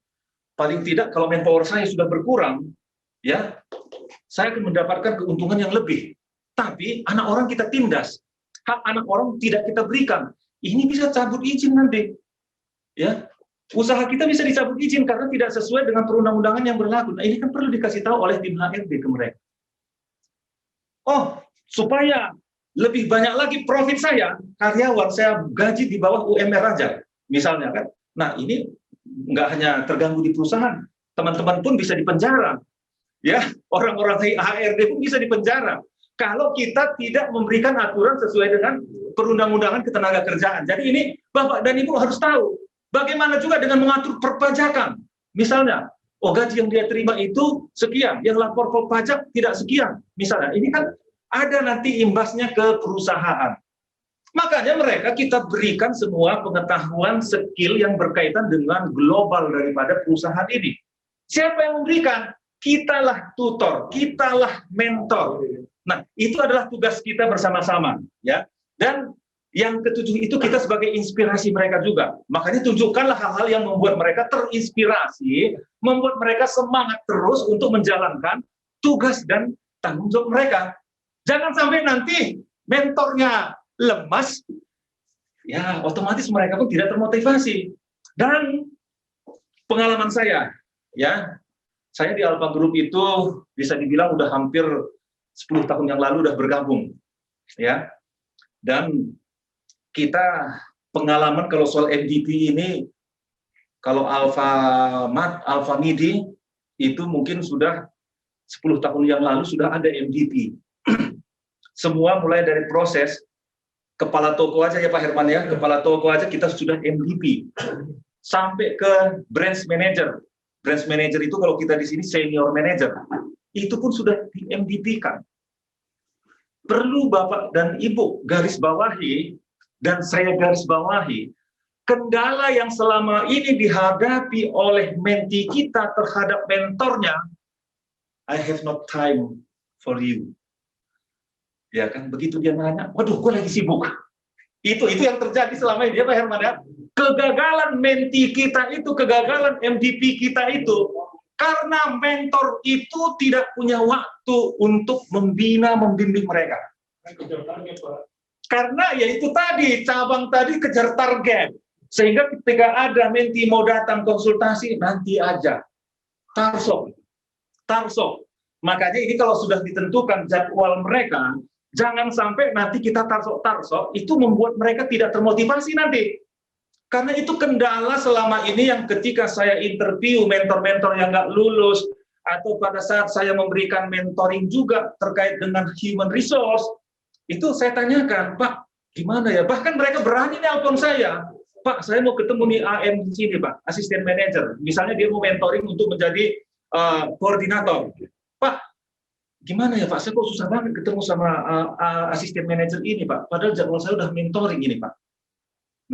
Paling tidak kalau manpower saya sudah berkurang, ya, saya akan mendapatkan keuntungan yang lebih. Tapi anak orang kita tindas, hak anak orang tidak kita berikan. Ini bisa cabut izin nanti, ya. Usaha kita bisa dicabut izin karena tidak sesuai dengan perundang-undangan yang berlaku. Nah, ini kan perlu dikasih tahu oleh tim HRD ke mereka. Oh, supaya lebih banyak lagi profit saya, karyawan saya gaji di bawah UMR aja, misalnya kan. Nah, ini nggak hanya terganggu di perusahaan, teman-teman pun bisa dipenjara, ya. Orang-orang HRD pun bisa dipenjara kalau kita tidak memberikan aturan sesuai dengan perundang-undangan ketenaga kerjaan. Jadi ini Bapak dan Ibu harus tahu, bagaimana juga dengan mengatur perpajakan. Misalnya, oh gaji yang dia terima itu sekian, yang lapor ke pajak tidak sekian. Misalnya, ini kan ada nanti imbasnya ke perusahaan. Makanya mereka kita berikan semua pengetahuan skill yang berkaitan dengan global daripada perusahaan ini. Siapa yang memberikan? Kitalah tutor, kitalah mentor. Nah, itu adalah tugas kita bersama-sama, ya. Dan yang ketujuh itu kita sebagai inspirasi mereka juga. Makanya tunjukkanlah hal-hal yang membuat mereka terinspirasi, membuat mereka semangat terus untuk menjalankan tugas dan tanggung jawab mereka. Jangan sampai nanti mentornya lemas, ya otomatis mereka pun tidak termotivasi. Dan pengalaman saya, ya, saya di Alpha Group itu bisa dibilang udah hampir 10 tahun yang lalu udah bergabung, ya. Dan kita pengalaman kalau soal MVP ini, kalau Alpha Midi itu mungkin sudah 10 tahun yang lalu sudah ada MVP. Semua mulai dari proses kepala toko aja ya Pak Herman ya, kepala toko aja kita sudah MVP. Sampai ke branch manager. Branch manager itu kalau kita di sini senior manager. itu pun sudah di MVP-kan. Perlu Bapak dan Ibu garis bawahi, dan saya garis bawahi, kendala yang selama ini dihadapi oleh menti kita terhadap mentornya, I have no time for you. Ya kan, begitu dia nanya, waduh, gue lagi sibuk. Itu yang terjadi selama ini, ya Pak Herman ya. Kegagalan menti kita itu, kegagalan MVP kita itu, karena mentor itu tidak punya waktu untuk membina, membimbing mereka. Karena ya itu tadi, cabang tadi kejar target. Sehingga ketika ada menti mau datang konsultasi, nanti aja. Tarso. Makanya ini kalau sudah ditentukan jadwal mereka, jangan sampai nanti kita tarso, itu membuat mereka tidak termotivasi nanti. Karena itu kendala selama ini yang ketika saya interview mentor-mentor yang nggak lulus, atau pada saat saya memberikan mentoring juga terkait dengan human resource, itu saya tanyakan, Pak, gimana ya? Bahkan mereka berani nelpon saya, Pak, saya mau ketemu nih AM di sini, Pak, asisten manager. Misalnya dia mau mentoring untuk menjadi koordinator. Pak, gimana ya Pak, saya kok susah banget ketemu sama asisten manager ini Pak, padahal jadwal saya udah mentoring ini Pak.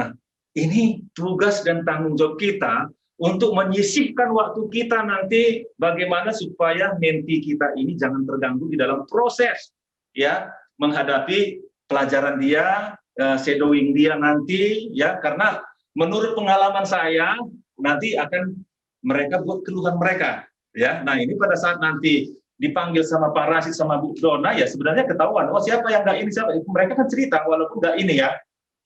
Nah, ini tugas dan tanggung jawab kita untuk menyisihkan waktu kita nanti bagaimana supaya menti kita ini jangan terganggu di dalam proses ya menghadapi pelajaran dia, shadowing dia nanti ya, karena menurut pengalaman saya nanti akan mereka buat keluhan mereka ya. Nah, ini pada saat nanti dipanggil sama Pak Rasid sama Bu Dona ya sebenarnya ketahuan, oh siapa yang nggak ini, siapa, mereka kan cerita walaupun nggak ini ya.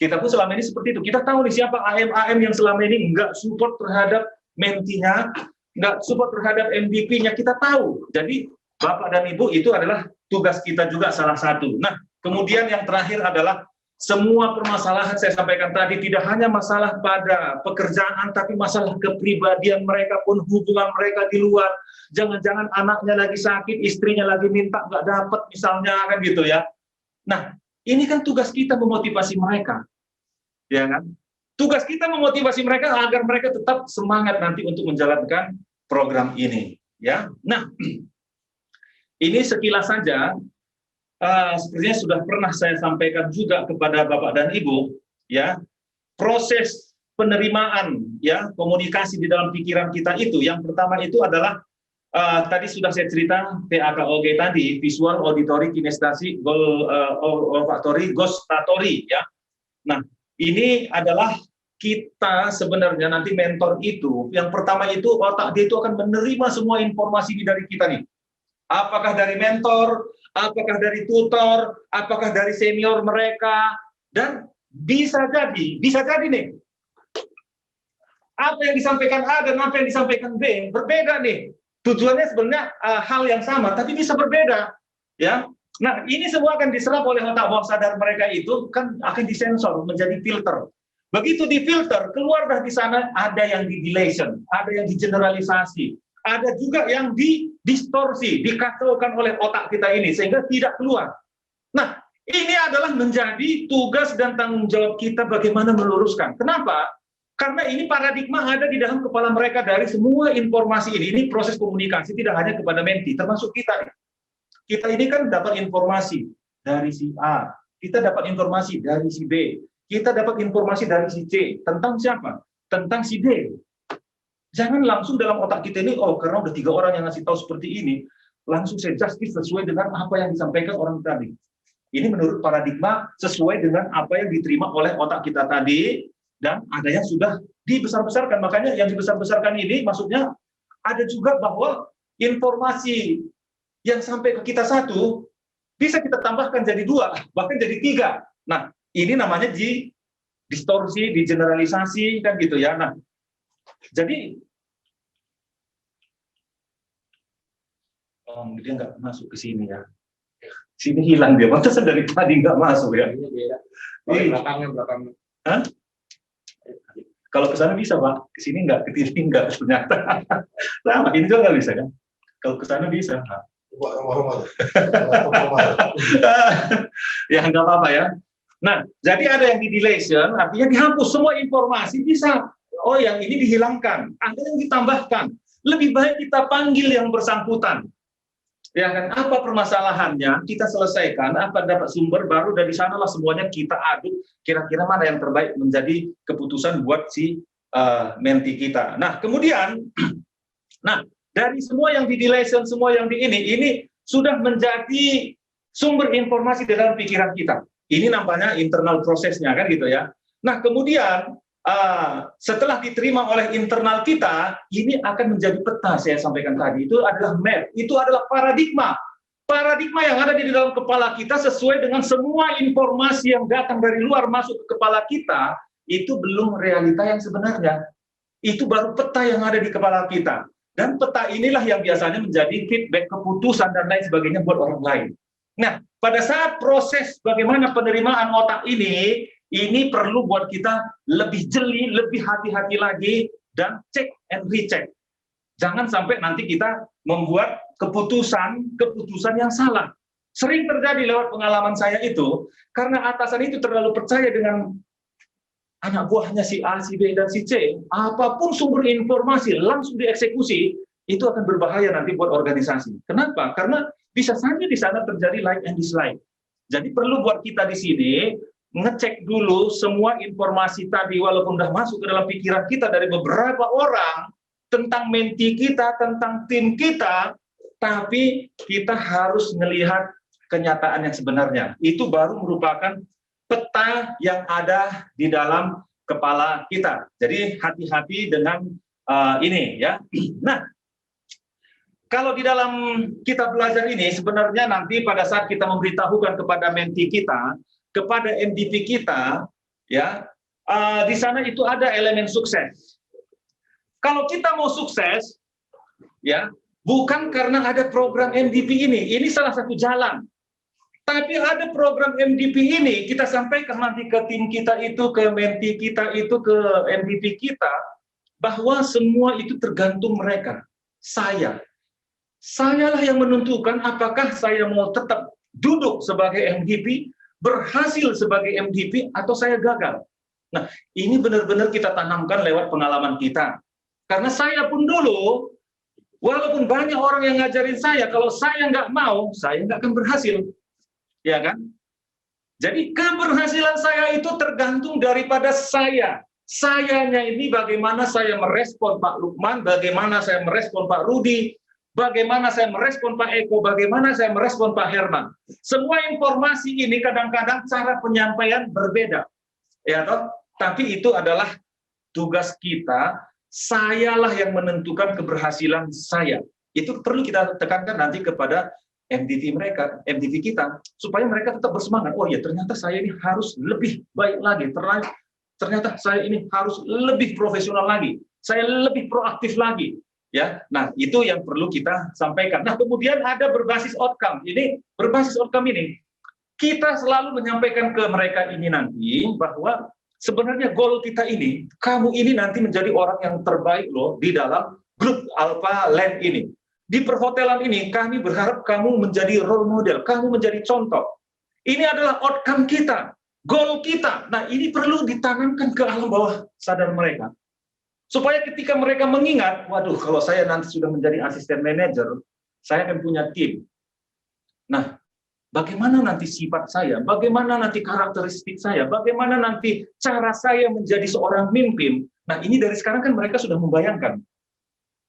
Kita pun selama ini seperti itu, kita tahu nih siapa AM yang selama ini nggak support terhadap mentinya, nggak support terhadap MVP-nya, kita tahu. Jadi Bapak dan Ibu itu adalah tugas kita juga salah satu. Nah, kemudian yang terakhir adalah semua permasalahan saya sampaikan tadi tidak hanya masalah pada pekerjaan, tapi masalah kepribadian mereka pun, hubungan mereka di luar. Jangan-jangan anaknya lagi sakit, istrinya lagi minta nggak dapat misalnya kan gitu ya. Nah, ini kan tugas kita memotivasi mereka, ya kan? Tugas kita memotivasi mereka agar mereka tetap semangat nanti untuk menjalankan program ini, ya. Nah, ini sekilas saja. Sepertinya sudah pernah saya sampaikan juga kepada Bapak dan Ibu, ya. Proses penerimaan, ya, komunikasi di dalam pikiran kita itu, yang pertama itu adalah tadi sudah saya cerita PAKOG tadi, visual, auditory, kinestasi, olfaktori, gustatori, ya. Nah, ini adalah kita sebenarnya nanti mentor itu, yang pertama itu otak dia itu akan menerima semua informasi dari kita nih. Apakah dari mentor, apakah dari tutor, apakah dari senior mereka, dan bisa jadi nih, apa yang disampaikan A dan apa yang disampaikan B berbeda nih. Tujuannya sebenarnya hal yang sama, tapi bisa berbeda, ya. Nah, ini semua akan diserap oleh otak bawah sadar mereka itu kan akan disensor menjadi filter. Begitu difilter, keluar dari sana ada yang di dilation, ada yang di generalisasi. Ada juga yang didistorsi, dikacaukan oleh otak kita ini, sehingga tidak keluar. Nah, ini adalah menjadi tugas dan tanggung jawab kita bagaimana meluruskan. Kenapa? Karena ini paradigma ada di dalam kepala mereka dari semua informasi ini. Ini proses komunikasi tidak hanya kepada menti, termasuk kita. Kita ini kan dapat informasi dari si A, kita dapat informasi dari si B, kita dapat informasi dari si C. Tentang siapa? Tentang si D. Jangan langsung dalam otak kita ini, oh karena udah 3 orang yang ngasih tahu seperti ini, langsung saya justice sesuai dengan apa yang disampaikan orang tadi. Ini menurut paradigma sesuai dengan apa yang diterima oleh otak kita tadi, dan ada yang sudah dibesar-besarkan. Makanya yang dibesar-besarkan ini maksudnya ada juga bahwa informasi yang sampai ke kita 1, bisa kita tambahkan jadi 2, bahkan jadi 3. Nah, ini namanya distorsi, digeneralisasi, kan gitu ya. Nah, jadi dia nggak masuk ke sini ya. Sini hilang dia. Masa dari tadi nggak masuk ya? Belakangnya. Hah? Kalau ke sana bisa Pak, ke sini nggak, ke sini nggak ternyata. Sama, ini juga nggak bisa kan? Kalau ke sana bisa. Ya nggak apa-apa ya. Nah, jadi ada yang di deletion, artinya dihapus semua informasi bisa. Oh, yang ini dihilangkan, ada yang ditambahkan. Lebih baik kita panggil yang bersangkutan. Ya kan, apa permasalahannya kita selesaikan, apa dapat sumber baru, dari sanalah semuanya kita aduk kira-kira mana yang terbaik menjadi keputusan buat si menti kita. Nah kemudian, nah dari semua yang di lesson, semua yang di ini sudah menjadi sumber informasi di dalam pikiran kita. Ini nampaknya internal prosesnya kan gitu ya. Nah kemudian setelah diterima oleh internal kita, ini akan menjadi peta. Saya sampaikan tadi, itu adalah map, itu adalah paradigma yang ada di dalam kepala kita sesuai dengan semua informasi yang datang dari luar masuk ke kepala kita. Itu belum realita yang sebenarnya, itu baru peta yang ada di kepala kita, dan peta inilah yang biasanya menjadi feedback, keputusan dan lain sebagainya buat orang lain. Nah pada saat proses bagaimana penerimaan otak ini perlu buat kita lebih jeli, lebih hati-hati lagi, dan cek and recheck. Jangan sampai nanti kita membuat keputusan yang salah. Sering terjadi lewat pengalaman saya itu, karena atasan itu terlalu percaya dengan anak buahnya si A, si B, dan si C, apapun sumber informasi langsung dieksekusi, itu akan berbahaya nanti buat organisasi. Kenapa? Karena bisa saja di sana terjadi like and dislike. Jadi perlu buat kita di sini ngecek dulu semua informasi tadi, walaupun sudah masuk ke dalam pikiran kita dari beberapa orang tentang menti kita, tentang tim kita, tapi kita harus melihat kenyataan yang sebenarnya. Itu baru merupakan peta yang ada di dalam kepala kita. Jadi hati-hati dengan ini ya. Nah, kalau di dalam kita belajar ini sebenarnya nanti pada saat kita memberitahukan kepada menti kita, kepada MVP kita, ya di sana itu ada elemen sukses. Kalau kita mau sukses, ya bukan karena ada program MVP ini salah satu jalan. Tapi ada program MVP ini kita sampaikan nanti ke tim kita itu, ke menti kita itu, ke MVP kita, bahwa semua itu tergantung mereka. Sayalah yang menentukan apakah saya mau tetap duduk sebagai MVP, berhasil sebagai MVP, atau saya gagal. Nah, ini benar-benar kita tanamkan lewat pengalaman kita. Karena saya pun dulu, walaupun banyak orang yang ngajarin saya, kalau saya nggak mau, saya nggak akan berhasil. Ya kan? Jadi keberhasilan saya itu tergantung daripada saya. Sayanya ini bagaimana saya merespon Pak Lukman, bagaimana saya merespon Pak Rudi, bagaimana saya merespon Pak Eko, bagaimana saya merespon Pak Herman. Semua informasi ini kadang-kadang cara penyampaian berbeda. Ya toh? Tapi itu adalah tugas kita, sayalah yang menentukan keberhasilan saya. Itu perlu kita tekankan nanti kepada MVP mereka, MVP kita, supaya mereka tetap bersemangat. Oh ya, ternyata saya ini harus lebih baik lagi. Ternyata saya ini harus lebih profesional lagi. Saya lebih proaktif lagi. Ya, nah itu yang perlu kita sampaikan. Nah kemudian ada berbasis outcome. Ini berbasis outcome ini kita selalu menyampaikan ke mereka ini nanti bahwa sebenarnya goal kita ini, kamu ini nanti menjadi orang yang terbaik loh di dalam grup Alpha Land ini. Di perhotelan ini kami berharap kamu menjadi role model, kamu menjadi contoh. Ini adalah outcome kita, goal kita. Nah ini perlu ditanamkan ke alam bawah sadar mereka. Supaya ketika mereka mengingat, waduh kalau saya nanti sudah menjadi asisten manajer, saya akan punya tim. Nah, bagaimana nanti sifat saya, bagaimana nanti karakteristik saya, bagaimana nanti cara saya menjadi seorang pemimpin. Nah, ini dari sekarang kan mereka sudah membayangkan.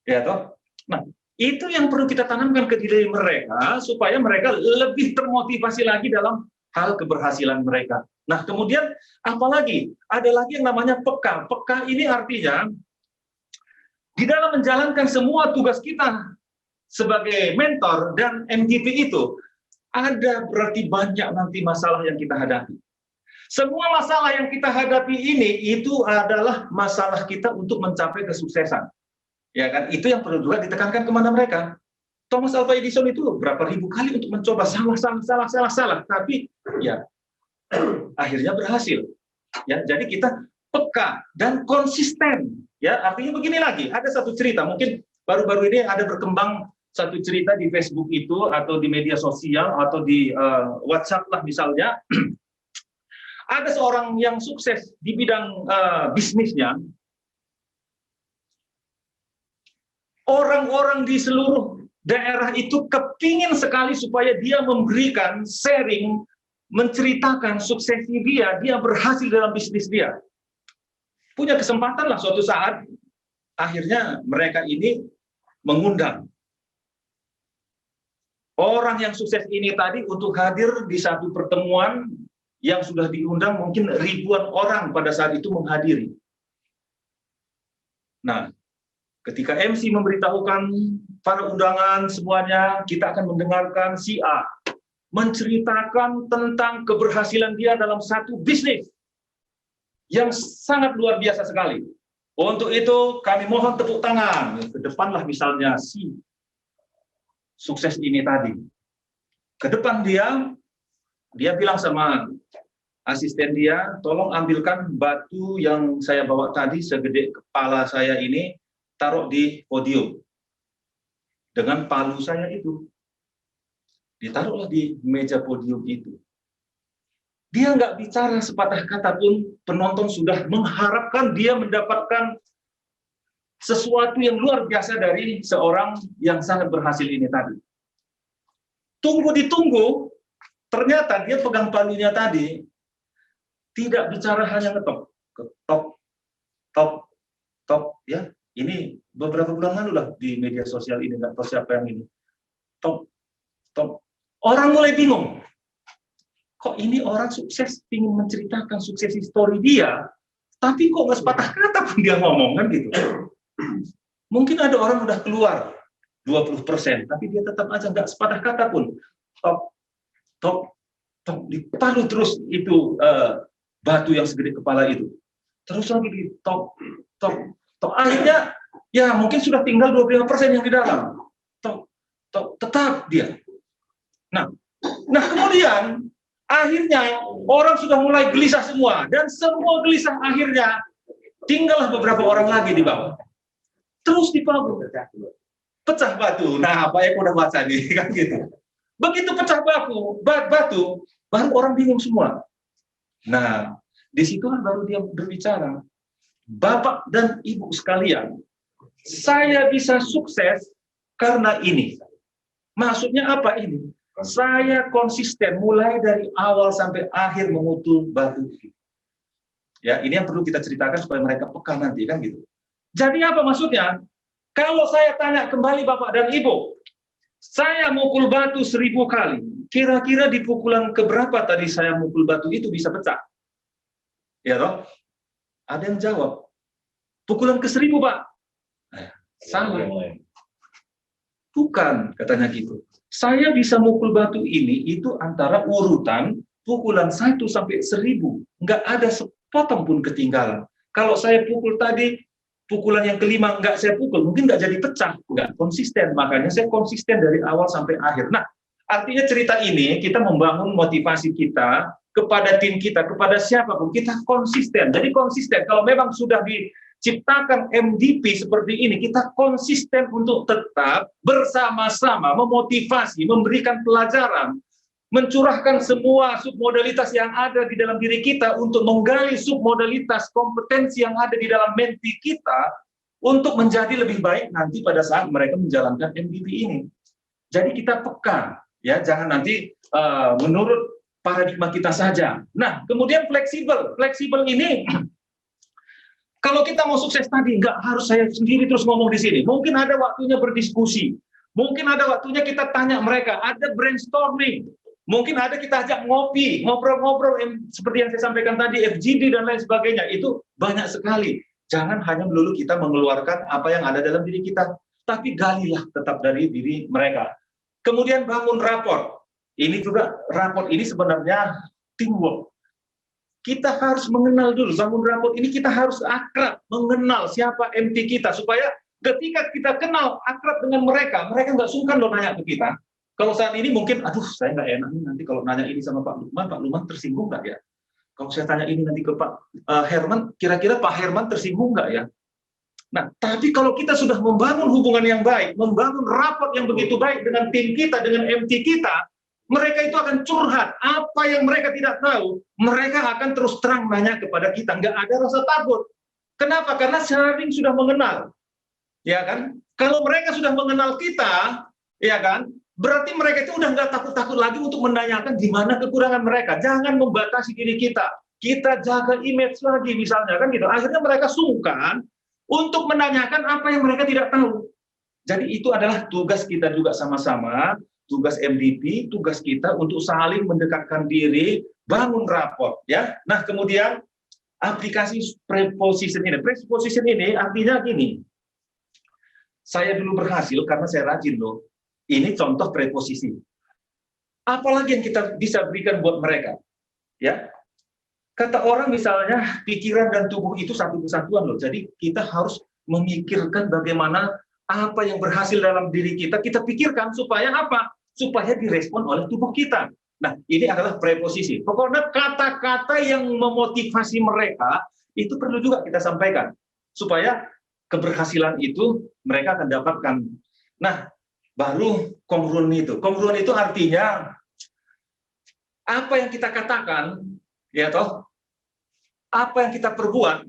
Ya toh? Nah, itu yang perlu kita tanamkan ke diri mereka supaya mereka lebih termotivasi lagi dalam hal keberhasilan mereka. Nah, kemudian apalagi ada lagi yang namanya peka. Peka ini artinya di dalam menjalankan semua tugas kita sebagai mentor dan MVP itu, ada berarti banyak nanti masalah yang kita hadapi. Semua masalah yang kita hadapi ini, itu adalah masalah kita untuk mencapai kesuksesan. Ya kan? Itu yang perlu juga ditekankan kepada mereka. Thomas Alva Edison itu berapa ribu kali untuk mencoba salah, tapi ya akhirnya berhasil. Ya, jadi kita peka dan konsisten. Ya, artinya begini lagi, ada satu cerita, mungkin baru-baru ini ada berkembang satu cerita di Facebook itu, atau di media sosial, atau di WhatsApp lah misalnya. Ada seorang yang sukses di bidang bisnisnya. Orang-orang di seluruh daerah itu kepingin sekali supaya dia memberikan, sharing, menceritakan suksesi dia berhasil dalam bisnis dia. Punya kesempatan lah suatu saat, akhirnya mereka ini mengundang orang yang sukses ini tadi untuk hadir di satu pertemuan yang sudah diundang mungkin ribuan orang pada saat itu menghadiri. Nah, ketika MC memberitahukan para undangan semuanya, kita akan mendengarkan si A menceritakan tentang keberhasilan dia dalam satu bisnis yang sangat luar biasa sekali. Untuk itu kami mohon tepuk tangan. Ke depanlah misalnya si sukses ini tadi. Ke depan dia bilang sama asisten dia, tolong ambilkan batu yang saya bawa tadi segede kepala saya ini, taruh di podium. Dengan palu saya itu. Ditaruhlah di meja podium itu. Dia nggak bicara sepatah kata pun, penonton sudah mengharapkan dia mendapatkan sesuatu yang luar biasa dari seorang yang sangat berhasil ini tadi. Tunggu ditunggu, ternyata dia pegang palunya tadi, tidak bicara hanya ngetok, top, ya. Ini beberapa bulan lalu lah di media sosial ini, nggak tahu siapa yang ini. Top. Orang mulai bingung. Kok ini orang sukses, ingin menceritakan sukses story dia, tapi kok nggak sepatah kata pun dia ngomong, kan gitu. Mungkin ada orang udah keluar 20%, tapi dia tetap aja nggak sepatah kata pun. Top, dipalu terus itu batu yang segede kepala itu. Terus lagi di top. Akhirnya, ya mungkin sudah tinggal 25% yang di dalam. Top, tetap dia. Nah kemudian akhirnya orang sudah mulai gelisah semua, dan semua gelisah akhirnya tinggallah beberapa orang lagi di bawah. Terus di bawah pecah batu. Nah, apa yang udah baca nih kan gitu. Begitu pecah batu, baru orang bingung semua. Nah, disitulah baru dia berbicara. Bapak dan Ibu sekalian, saya bisa sukses karena ini. Maksudnya apa ini? Saya konsisten mulai dari awal sampai akhir memukul batu. Ya, ini yang perlu kita ceritakan supaya mereka peka nanti, kan gitu. Jadi apa maksudnya? Kalau saya tanya kembali Bapak dan Ibu, saya mukul batu 1000 kali, kira-kira di pukulan keberapa tadi saya mukul batu itu bisa pecah? Ya toh? Ada yang jawab, pukulan ke-1000 Pak. Salah. Bukan, katanya gitu. Saya bisa mukul batu ini itu antara urutan pukulan 1 sampai 1000. Nggak ada sepotong pun ketinggalan. Kalau saya pukul tadi, pukulan yang kelima nggak saya pukul, mungkin nggak jadi pecah, nggak konsisten. Makanya saya konsisten dari awal sampai akhir. Nah, artinya cerita ini kita membangun motivasi kita kepada tim kita, kepada siapapun, kita konsisten. Jadi konsisten, kalau memang sudah diciptakan MVP seperti ini, kita konsisten untuk tetap bersama-sama memotivasi, memberikan pelajaran, mencurahkan semua submodalitas yang ada di dalam diri kita untuk menggali submodalitas kompetensi yang ada di dalam menti kita untuk menjadi lebih baik nanti pada saat mereka menjalankan MVP ini. Jadi kita peka, ya, jangan nanti menurut paradigma kita saja. Nah, kemudian fleksibel. Fleksibel ini kalau kita mau sukses tadi, nggak harus saya sendiri terus ngomong di sini. Mungkin ada waktunya berdiskusi. Mungkin ada waktunya kita tanya mereka, ada brainstorming. Mungkin ada kita ajak ngopi, ngobrol-ngobrol seperti yang saya sampaikan tadi, FGD dan lain sebagainya. Itu banyak sekali. Jangan hanya melulu kita mengeluarkan apa yang ada dalam diri kita, tapi galilah tetap dari diri mereka. Kemudian bangun rapor. Ini juga, rapor ini sebenarnya teamwork. Kita harus mengenal dulu, bangun rapor ini kita harus akrab, mengenal siapa MT kita, supaya ketika kita kenal akrab dengan mereka nggak sungkan loh nanya ke kita. Kalau saat ini mungkin, aduh saya nggak enak nih nanti kalau nanya ini sama Pak Lukman tersinggung nggak ya? Kalau saya tanya ini nanti ke Pak Herman, kira-kira Pak Herman tersinggung nggak ya? Nah, tapi kalau kita sudah membangun hubungan yang baik, membangun rapor yang begitu baik dengan tim kita, dengan MT kita, mereka itu akan curhat. Apa yang mereka tidak tahu, mereka akan terus terang nanya kepada kita. Nggak ada rasa takut. Kenapa? Karena sering sudah mengenal. Ya kan? Kalau mereka sudah mengenal kita, Iya kan? Berarti mereka itu udah nggak takut-takut lagi untuk menanyakan di mana kekurangan mereka. Jangan membatasi diri kita. Kita jaga image lagi misalnya kan gitu. Akhirnya mereka sungkan untuk menanyakan apa yang mereka tidak tahu. Jadi itu adalah tugas kita juga sama-sama, tugas MDP, tugas kita untuk saling mendekatkan diri, bangun rapor ya. Nah, kemudian aplikasi preposition ini. Preposition ini artinya gini. Saya dulu berhasil karena saya rajin loh. Ini contoh preposisi. Apalagi yang kita bisa berikan buat mereka? Ya. Kata orang misalnya pikiran dan tubuh itu satu kesatuan loh. Jadi kita harus memikirkan bagaimana apa yang berhasil dalam diri kita pikirkan supaya apa? Supaya direspon oleh tubuh kita. Nah, ini adalah preposisi. Pokoknya kata-kata yang memotivasi mereka itu perlu juga kita sampaikan supaya keberhasilan itu mereka akan dapatkan. Nah, baru kongruen itu. Kongruen itu artinya apa yang kita katakan, ya toh, apa yang kita perbuat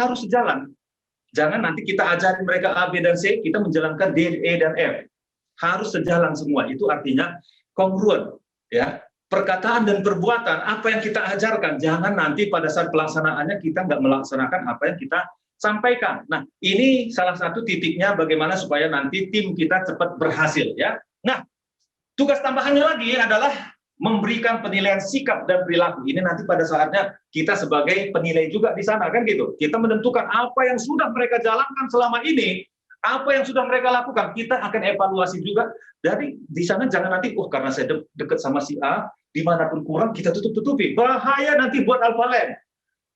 harus sejalan. Jangan nanti kita ajarin mereka A, B, dan C, kita menjalankan D, E, dan F. Harus sejalan semua. Itu artinya kongruen. Ya, perkataan dan perbuatan, apa yang kita ajarkan, jangan nanti pada saat pelaksanaannya kita nggak melaksanakan apa yang kita sampaikan. Nah, ini salah satu titiknya bagaimana supaya nanti tim kita cepat berhasil ya. Nah, tugas tambahannya lagi adalah memberikan penilaian sikap dan perilaku. Ini nanti pada saatnya kita sebagai penilai juga di sana kan gitu. Kita menentukan apa yang sudah mereka jalankan selama ini, apa yang sudah mereka lakukan, kita akan evaluasi juga. Jadi di sana jangan nanti, karena saya dekat sama si A, dimanapun kurang kita tutup-tutupi. Bahaya nanti buat Alphalab.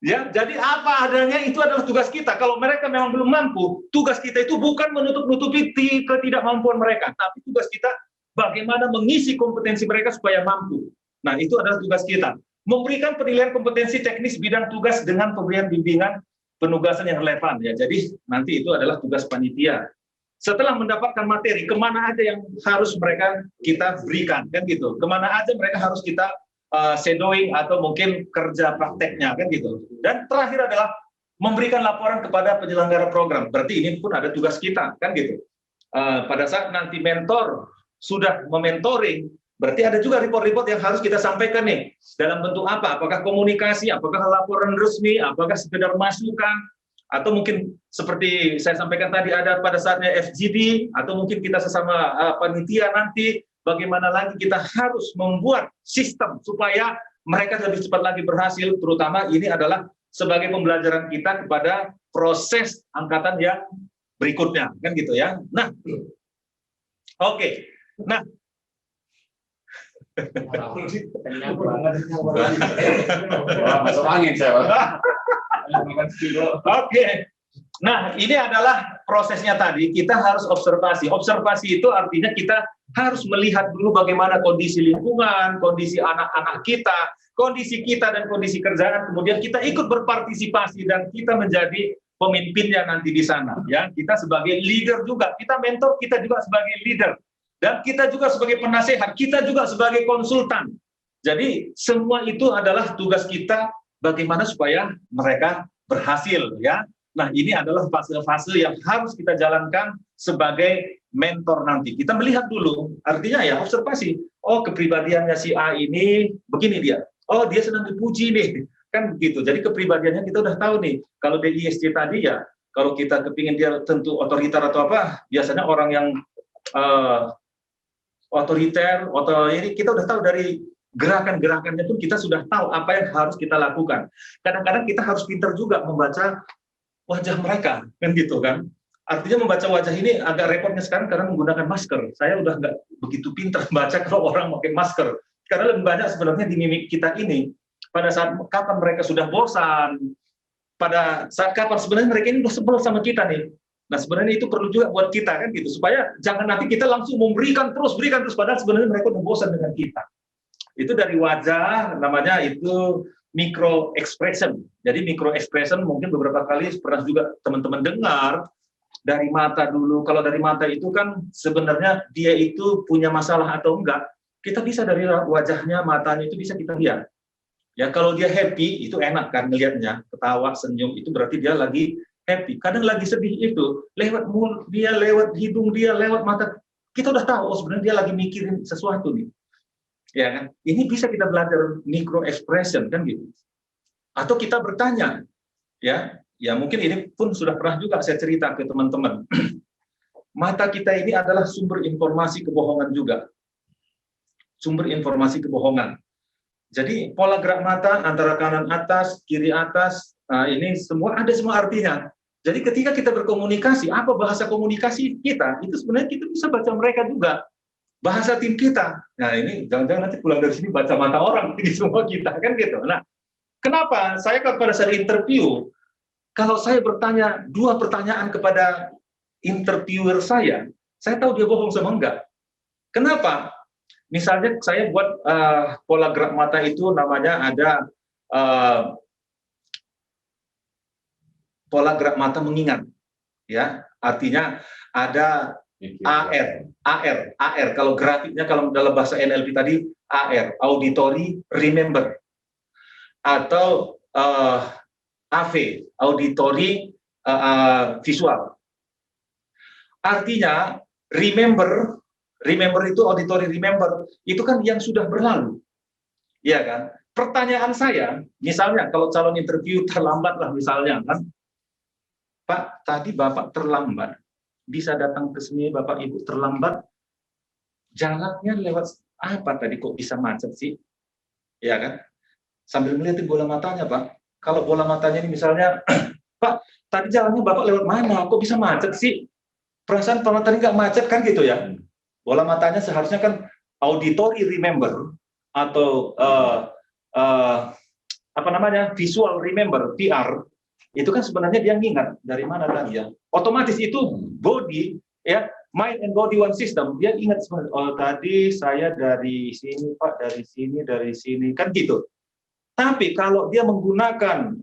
Ya, jadi apa adanya itu adalah tugas kita. Kalau mereka memang belum mampu, tugas kita itu bukan menutup-nutupi ketidakmampuan mereka, tapi tugas kita bagaimana mengisi kompetensi mereka supaya mampu. Nah, itu adalah tugas kita. Memberikan penilaian kompetensi teknis bidang tugas dengan pemberian bimbingan penugasan yang relevan. Ya, jadi nanti itu adalah tugas panitia. Setelah mendapatkan materi, kemana aja yang harus mereka kita berikan, kan gitu. Kemana aja mereka harus kita shadowing atau mungkin kerja prakteknya kan gitu. Dan terakhir adalah memberikan laporan kepada penyelenggara program. Berarti ini pun ada tugas kita kan gitu. Pada saat nanti mentor sudah mementoring, berarti ada juga report-report yang harus kita sampaikan nih. Dalam bentuk apa? Apakah komunikasi, apakah laporan resmi, apakah sekedar masukan, atau mungkin seperti saya sampaikan tadi ada pada saatnya FGD, atau mungkin kita sesama panitia nanti bagaimana lagi kita harus membuat sistem supaya mereka lebih cepat lagi berhasil, terutama ini adalah sebagai pembelajaran kita kepada proses angkatan yang berikutnya, kan gitu ya. Nah, oke. Nah, masuk angin saya. Oke. Nah, ini adalah prosesnya tadi. Kita harus observasi. Observasi itu artinya kita harus melihat dulu bagaimana kondisi lingkungan, kondisi anak-anak kita, kondisi kita dan kondisi kerjaan. Kemudian kita ikut berpartisipasi dan kita menjadi pemimpinnya nanti di sana. Ya, kita sebagai leader juga. Kita mentor, kita juga sebagai leader. Dan kita juga sebagai penasehat, kita juga sebagai konsultan. Jadi semua itu adalah tugas kita bagaimana supaya mereka berhasil ya. Nah, ini adalah fase-fase yang harus kita jalankan sebagai mentor nanti. Kita melihat dulu, artinya ya observasi. Oh, kepribadiannya si A ini begini dia. Oh, dia senang dipuji nih. Kan begitu. Jadi kepribadiannya kita udah tahu nih. Kalau DISC tadi ya, kalau kita kepingin dia tentu otoriter atau apa, biasanya orang yang otoriter, ini kita udah tahu dari gerakan-gerakannya pun kita sudah tahu apa yang harus kita lakukan. Kadang-kadang kita harus pintar juga membaca wajah mereka, kan gitu kan. Artinya membaca wajah ini agak repotnya sekarang karena menggunakan masker. Saya udah nggak begitu pintar membaca kalau orang pakai masker. Karena lebih banyak sebenarnya di mimik kita ini. Pada saat kapan mereka sudah bosan, pada saat kapan sebenarnya mereka ini udah sebel sama kita nih. Nah, sebenarnya itu perlu juga buat kita kan gitu, supaya jangan nanti kita langsung berikan terus, padahal sebenarnya mereka udah bosan dengan kita. Itu dari wajah, namanya itu micro expression. Jadi micro expression mungkin beberapa kali pernah juga teman-teman dengar dari mata dulu. Kalau dari mata itu kan sebenarnya dia itu punya masalah atau enggak, kita bisa dari wajahnya, matanya itu bisa kita lihat. Ya, kalau dia happy itu enak kan ngelihatnya, ketawa, senyum, itu berarti dia lagi happy. Kadang lagi sedih itu lewat mulut dia, lewat hidung dia, lewat mata kita udah tahu, oh sebenarnya dia lagi mikirin sesuatu nih. Ya kan? Ini bisa kita belajar micro expression kan gitu. Atau kita bertanya, ya mungkin ini pun sudah pernah juga saya cerita ke teman-teman. Mata kita ini adalah sumber informasi kebohongan juga. Sumber informasi kebohongan. Jadi pola gerak mata antara kanan atas, kiri atas, ini semua ada semua artinya. Jadi ketika kita berkomunikasi, apa bahasa komunikasi kita, itu sebenarnya kita bisa baca mereka juga. Bahasa tim kita. Nah ini jangan-jangan nanti pulang dari sini baca mata orang di semua kita kan gitu. Nah, kenapa saya pada saat interview, kalau saya bertanya 2 pertanyaan kepada interviewer saya tahu dia bohong sama enggak. Kenapa? Misalnya saya buat pola gerak mata itu namanya ada pola gerak mata mengingat, ya artinya ada AR. Kalau grafiknya kalau dalam bahasa NLP tadi AR, auditory remember, atau AV, auditory visual. Artinya remember itu auditory remember itu kan yang sudah berlalu, ya kan? Pertanyaan saya, misalnya kalau calon interview terlambat lah misalnya kan, Pak, tadi Bapak terlambat. Bisa datang ke sini Bapak Ibu terlambat, jalannya lewat apa tadi kok bisa macet sih? Ya kan? Sambil melihat bola matanya, Pak. Kalau bola matanya ini misalnya, Pak, tadi jalannya Bapak lewat mana? Kok bisa macet sih? Perasaan Bapak tadi nggak macet kan gitu ya? Bola matanya seharusnya kan auditory remember atau apa namanya visual remember (VR). Itu kan sebenarnya dia ngingat dari mana tadi ya. Otomatis itu body ya, mind and body one system, dia ingat sebenarnya, oh tadi saya dari sini Pak, dari sini kan gitu. Tapi kalau dia menggunakan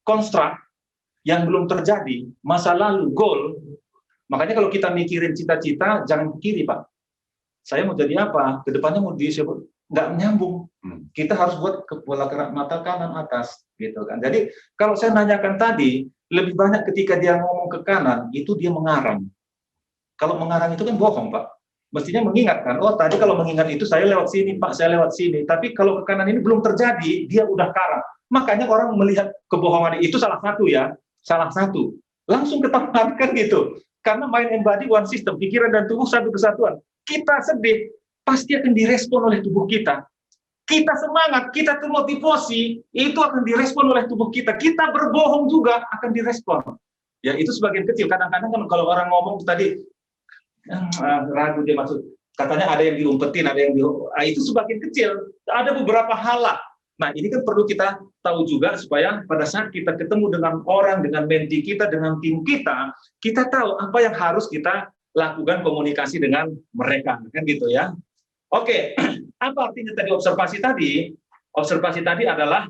konstruk yang belum terjadi, masa lalu, goal, makanya kalau kita mikirin cita-cita jangan ke kiri Pak. Saya mau jadi apa? Kedepannya mau disebut nggak menyambung. Kita harus buat ke pola gerak mata kanan atas gitu kan. Jadi kalau saya nanyakan tadi, lebih banyak ketika dia ngomong ke kanan itu dia mengarang. Kalau mengarang itu kan bohong Pak. Mestinya mengingatkan, oh tadi kalau mengingat itu saya lewat sini Pak, saya lewat sini. Tapi kalau ke kanan ini belum terjadi, dia udah karang. Makanya orang melihat kebohongan itu salah satu ya, salah satu. Langsung ketahuan kan gitu. Karena mind and body one system, pikiran dan tubuh satu kesatuan. Kita sedih, pasti akan direspon oleh tubuh kita. Kita semangat, kita termotivasi, itu akan direspon oleh tubuh kita. Kita berbohong juga akan direspon. Ya itu sebagian kecil. Kadang-kadang kan kalau orang ngomong tadi ragu dia maksud, katanya ada yang diumpetin, ada yang itu sebagian kecil. Ada beberapa hal lah. Nah ini kan perlu kita tahu juga supaya pada saat kita ketemu dengan orang, dengan menti kita, dengan tim kita tahu apa yang harus kita lakukan komunikasi dengan mereka, kan gitu ya. Oke, apa artinya tadi observasi tadi? Observasi tadi adalah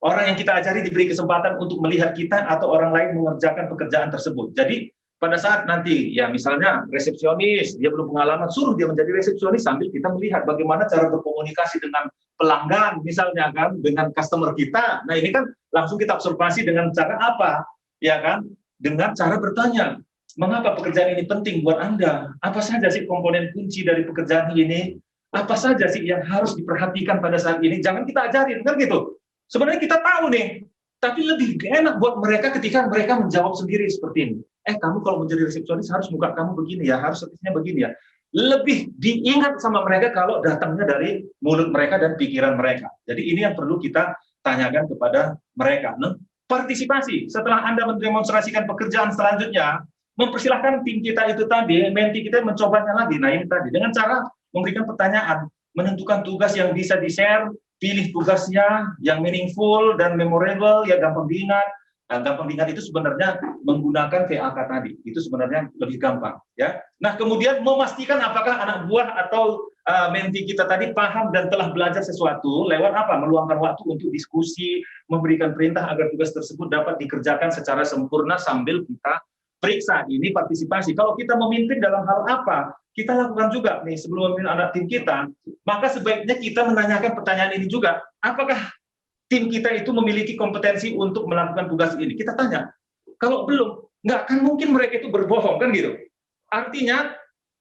orang yang kita ajari diberi kesempatan untuk melihat kita atau orang lain mengerjakan pekerjaan tersebut. Jadi pada saat nanti ya misalnya resepsionis, dia belum pengalaman, suruh dia menjadi resepsionis sambil kita melihat bagaimana cara berkomunikasi dengan pelanggan misalnya kan, dengan customer kita. Nah ini kan langsung kita observasi dengan cara apa? Ya kan? Dengan cara bertanya. Mengapa pekerjaan ini penting buat Anda? Apa saja sih komponen kunci dari pekerjaan ini? Apa saja sih yang harus diperhatikan pada saat ini? Jangan kita ajarin, kan gitu. Sebenarnya kita tahu nih, tapi lebih enak buat mereka ketika mereka menjawab sendiri seperti ini. Kamu kalau menjadi resepsionis harus muka kamu begini ya, harus sepertinya begini ya. Lebih diingat sama mereka kalau datangnya dari mulut mereka dan pikiran mereka. Jadi ini yang perlu kita tanyakan kepada mereka. Nah, partisipasi, setelah Anda mendemonstrasikan pekerjaan selanjutnya, mempersilahkan tim kita itu tadi, menti kita mencobanya lagi. Nah ini tadi, dengan cara memberikan pertanyaan, menentukan tugas yang bisa di-share, pilih tugasnya yang meaningful dan memorable, ya gampang diingat. Nah, gampang diingat itu sebenarnya menggunakan VAK tadi, itu sebenarnya lebih gampang. Ya. Nah kemudian memastikan apakah anak buah atau menti kita tadi paham dan telah belajar sesuatu, lewat apa? Meluangkan waktu untuk diskusi, memberikan perintah agar tugas tersebut dapat dikerjakan secara sempurna sambil kita periksa. Ini partisipasi. Kalau kita memimpin dalam hal apa, kita lakukan juga nih sebelum memimpin anak tim kita, maka sebaiknya kita menanyakan pertanyaan ini juga. Apakah tim kita itu memiliki kompetensi untuk melakukan tugas ini? Kita tanya. Kalau belum, nggak akan mungkin mereka itu berbohong, kan gitu. Artinya,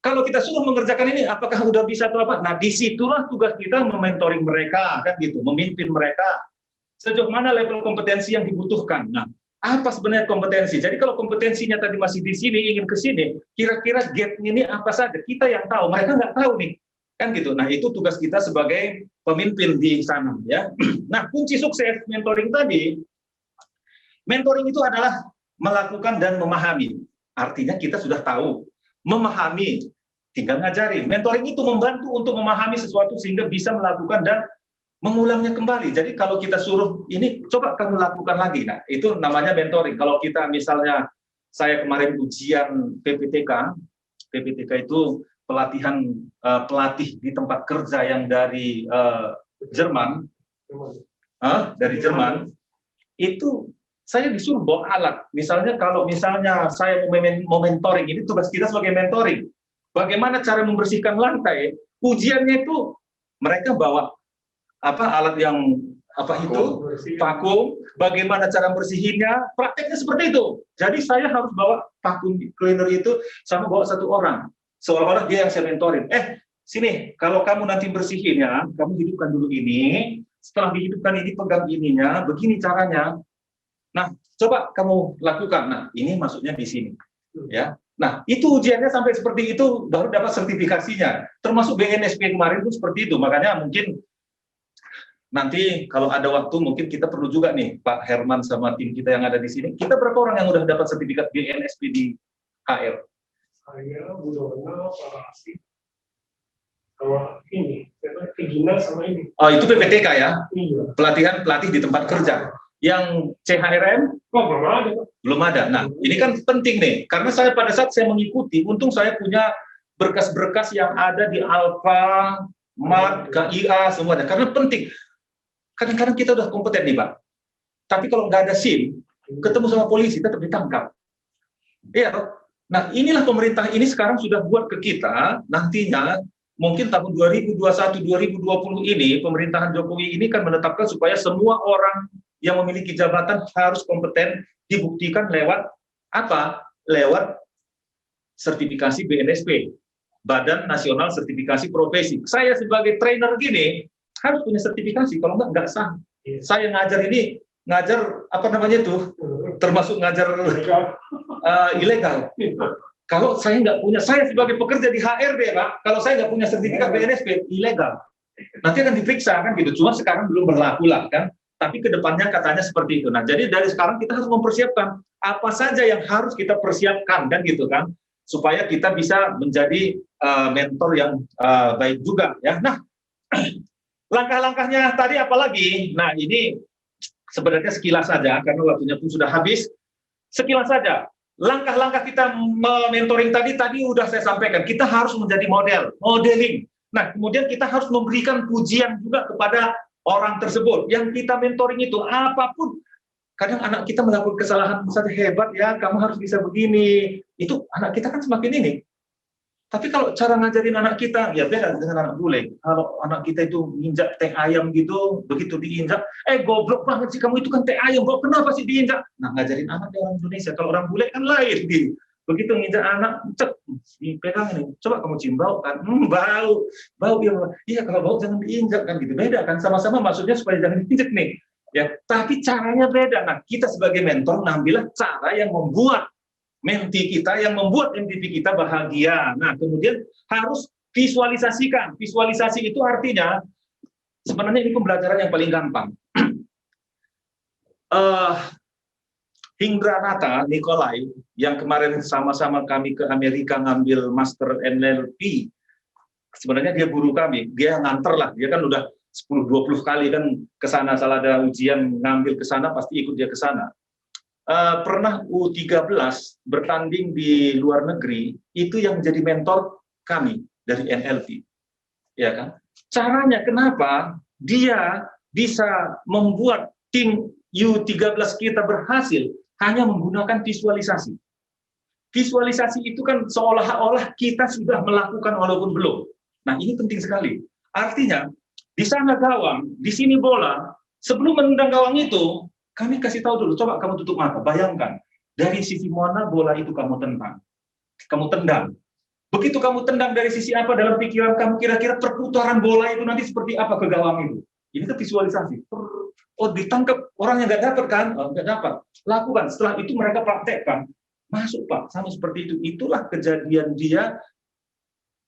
kalau kita suruh mengerjakan ini, apakah udah bisa atau apa? Nah, disitulah tugas kita mementoring mereka, kan gitu, memimpin mereka. Sejauh mana level kompetensi yang dibutuhkan. Nah, apa sebenarnya kompetensi? Jadi kalau kompetensinya tadi masih di sini, ingin ke sini, kira-kira gap-nya ini apa saja? Kita yang tahu, mereka nggak tahu nih. Kan gitu. Nah, itu tugas kita sebagai pemimpin di sana, ya. Nah, kunci sukses mentoring tadi, mentoring itu adalah melakukan dan memahami. Artinya kita sudah tahu, memahami, tinggal ngajari. Mentoring itu membantu untuk memahami sesuatu sehingga bisa melakukan dan mengulangnya kembali. Jadi kalau kita suruh ini, coba kamu lakukan lagi. Nah, itu namanya mentoring. Kalau kita misalnya, saya kemarin ujian PPTK, PPTK itu pelatihan pelatih di tempat kerja yang dari Jerman, dari Jerman, itu saya disuruh bawa alat. Misalnya kalau misalnya saya mau mentoring, ini tugas kita sebagai mentoring. Bagaimana cara membersihkan lantai? Ujiannya itu mereka bawa alat yang itu vakum, bagaimana cara bersihinnya, prakteknya seperti itu. Jadi saya harus bawa vakum cleaner itu sama bawa satu orang, seolah-olah dia yang saya mentorin. Sini, kalau kamu nanti bersihinnya, kamu hidupkan dulu ini, setelah dihidupkan ini pegang ininya, begini caranya. Nah, coba kamu lakukan. Nah, ini masuknya di sini, ya. Nah, itu ujiannya sampai seperti itu baru dapat sertifikasinya. Termasuk BNSP kemarin itu seperti itu. Makanya mungkin nanti kalau ada waktu mungkin kita perlu juga nih Pak Herman sama tim kita yang ada di sini. Kita berapa orang yang udah dapat sertifikat BNSP di HR? Saya, Bu Dona, Pak Asif, sama ini, Regina sama ini. Oh, itu PPTK ya? Iya. Pelatihan pelatih di tempat kerja. Yang CHRM? Oh, belum ada. Belum ada. Nah, ini kan penting nih, karena saya pada saat saya mengikuti, untung saya punya berkas-berkas yang ada di Alfa, MAT, KIA, semuanya. Karena penting. Kadang-kadang kita udah kompeten nih, Pak. Tapi kalau nggak ada SIM, ketemu sama polisi, tetap ditangkap. Iya. Nah, inilah pemerintah ini sekarang sudah buat ke kita, nantinya, mungkin tahun 2021-2020 ini, pemerintahan Jokowi ini kan menetapkan supaya semua orang yang memiliki jabatan harus kompeten, dibuktikan lewat apa? Lewat sertifikasi BNSP, Badan Nasional Sertifikasi Profesi. Saya sebagai trainer gini, harus punya sertifikasi, kalau nggak sah. Saya ngajar ini, ngajar apa namanya tuh, termasuk ngajar ilegal. Kalau saya nggak punya, saya sebagai pekerja di HRD, Pak, kalau saya nggak punya sertifikat BNSP, ilegal. Nanti akan diperiksa, kan gitu. Cuma sekarang belum berlaku lah, kan. Tapi kedepannya katanya seperti itu. Nah, jadi dari sekarang kita harus mempersiapkan apa saja yang harus kita persiapkan, kan gitu kan, supaya kita bisa menjadi mentor yang baik juga, ya. Nah, langkah-langkahnya tadi apalagi? Nah, ini sebenarnya sekilas saja, karena waktunya pun sudah habis. Sekilas saja. Langkah-langkah kita mentoring tadi udah saya sampaikan. Kita harus menjadi modeling. Nah, kemudian kita harus memberikan pujian juga kepada orang tersebut. Yang kita mentoring itu, apapun. Kadang anak kita melakukan kesalahan, misalnya hebat ya, kamu harus bisa begini. Itu anak kita kan semakin ini. Tapi kalau cara ngajarin anak kita, ya beda dengan anak bule. Kalau anak kita itu nginjak teh ayam gitu, begitu diinjak, goblok banget sih kamu, itu kan teh ayam, kok kenapa sih diinjak? Nah, ngajarin anak di orang Indonesia, kalau orang bule kan lain gitu. Begitu nginjak anak, cek, dipegang ini, coba kamu cium bau kan, bau dia, iya kalau bau jangan diinjak kan gitu, beda kan, sama-sama maksudnya supaya jangan diinjak nih. Ya, tapi caranya beda. Nah, kita sebagai mentor ngambillah cara yang membuat menti kita, yang membuat MVP kita bahagia. Nah, kemudian harus visualisasikan. Visualisasi itu artinya, sebenarnya ini pembelajaran yang paling gampang. Hindranata Nikolai, yang kemarin sama-sama kami ke Amerika ngambil Master NLP, sebenarnya dia guru kami, dia nganter lah, dia kan udah 10-20 kali kan ke sana, salah ada ujian ngambil ke sana, pasti ikut dia ke sana. Pernah U13 bertanding di luar negeri, itu yang menjadi mentor kami dari NLP, ya kan? Caranya kenapa dia bisa membuat tim U13 kita berhasil hanya menggunakan visualisasi. Visualisasi itu kan seolah-olah kita sudah melakukan walaupun belum. Nah, ini penting sekali. Artinya di sana gawang, di sini bola. Sebelum menendang gawang itu, kami kasih tahu dulu, coba kamu tutup mata, bayangkan dari sisi mana bola itu kamu tendang. Begitu kamu tendang dari sisi apa dalam pikiran kamu, kira-kira perputaran bola itu nanti seperti apa ke gawang itu. Ini kan visualisasi. Oh, ditangkap orang yang nggak dapat kan? Oh, nggak dapat. Lakukan. Setelah itu mereka praktekkan. Masuk Pak, sama seperti itu. Itulah kejadian dia.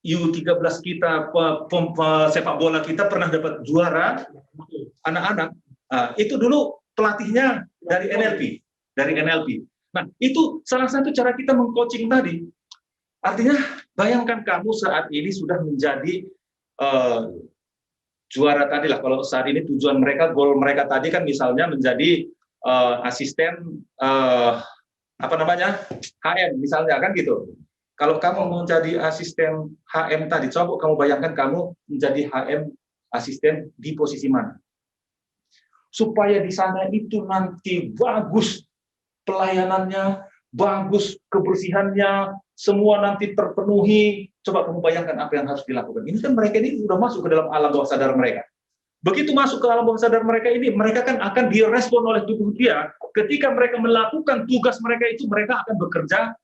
U13 kita, sepak bola kita pernah dapat juara anak-anak. Itu dulu pelatihnya dari NLP. Nah, itu salah satu cara kita mengcoaching tadi. Artinya, bayangkan kamu saat ini sudah menjadi juara tadi lah. Kalau saat ini tujuan mereka, goal mereka tadi kan misalnya menjadi asisten HM misalnya kan gitu. Kalau kamu mau jadi asisten HM tadi, coba kamu bayangkan kamu menjadi HM asisten di posisi mana? Supaya di sana itu nanti bagus pelayanannya, bagus kebersihannya, semua nanti terpenuhi. Coba kamu bayangkan apa yang harus dilakukan. Ini kan mereka ini sudah masuk ke dalam alam bawah sadar mereka. Begitu masuk ke alam bawah sadar mereka ini, mereka kan akan direspon oleh tubuh dia. Ketika mereka melakukan tugas mereka itu, mereka akan bekerja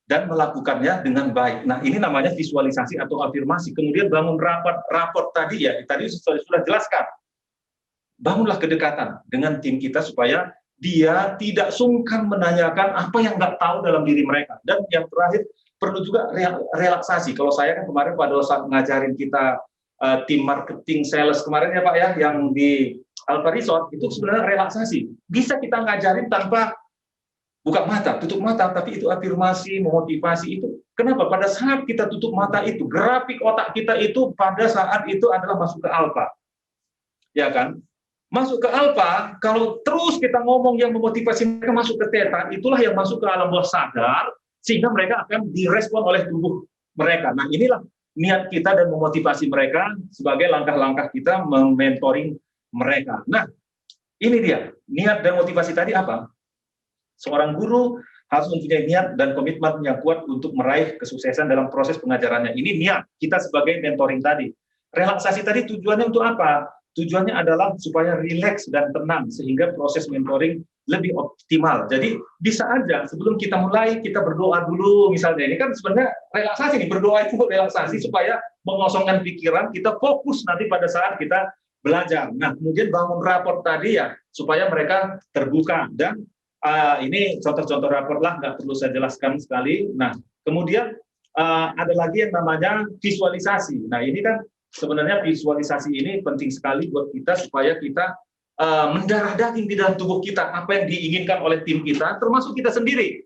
dan melakukannya dengan baik. Nah, ini namanya visualisasi atau afirmasi. Kemudian bangun raport tadi ya, tadi sudah jelaskan. Bangunlah kedekatan dengan tim kita supaya dia tidak sungkan menanyakan apa yang nggak tahu dalam diri mereka. Dan yang terakhir, perlu juga relaksasi. Kalau saya kan kemarin pada saat ngajarin kita tim marketing sales kemarin ya Pak ya, yang di Alpha Resort, itu sebenarnya relaksasi. Bisa kita ngajarin tanpa buka mata, tutup mata, tapi itu afirmasi, memotivasi itu. Kenapa? Pada saat kita tutup mata itu, grafik otak kita itu pada saat itu adalah masuk ke alfa. Ya kan? Masuk ke alfa, kalau terus kita ngomong yang memotivasi mereka masuk ke theta, itulah yang masuk ke alam bawah sadar, sehingga mereka akan direspon oleh tubuh mereka. Nah, inilah niat kita dan memotivasi mereka sebagai langkah-langkah kita mementoring mereka. Nah, ini dia, niat dan motivasi tadi apa? Seorang guru harus mempunyai niat dan komitmen yang kuat untuk meraih kesuksesan dalam proses pengajarannya. Ini niat kita sebagai mentoring tadi. Relaksasi tadi tujuannya untuk apa? Tujuannya adalah supaya rileks dan tenang sehingga proses mentoring lebih optimal. Jadi bisa aja sebelum kita mulai kita berdoa dulu misalnya. Ini kan sebenarnya relaksasi nih, berdoa itu relaksasi supaya mengosongkan pikiran, kita fokus nanti pada saat kita belajar. Nah, kemudian bangun raport tadi ya supaya mereka terbuka dan ini contoh-contoh rapor lah, nggak perlu saya jelaskan sekali. Nah, kemudian ada lagi yang namanya visualisasi. Nah, ini kan sebenarnya visualisasi ini penting sekali buat kita supaya kita mendarah daging di dalam tubuh kita apa yang diinginkan oleh tim kita, termasuk kita sendiri.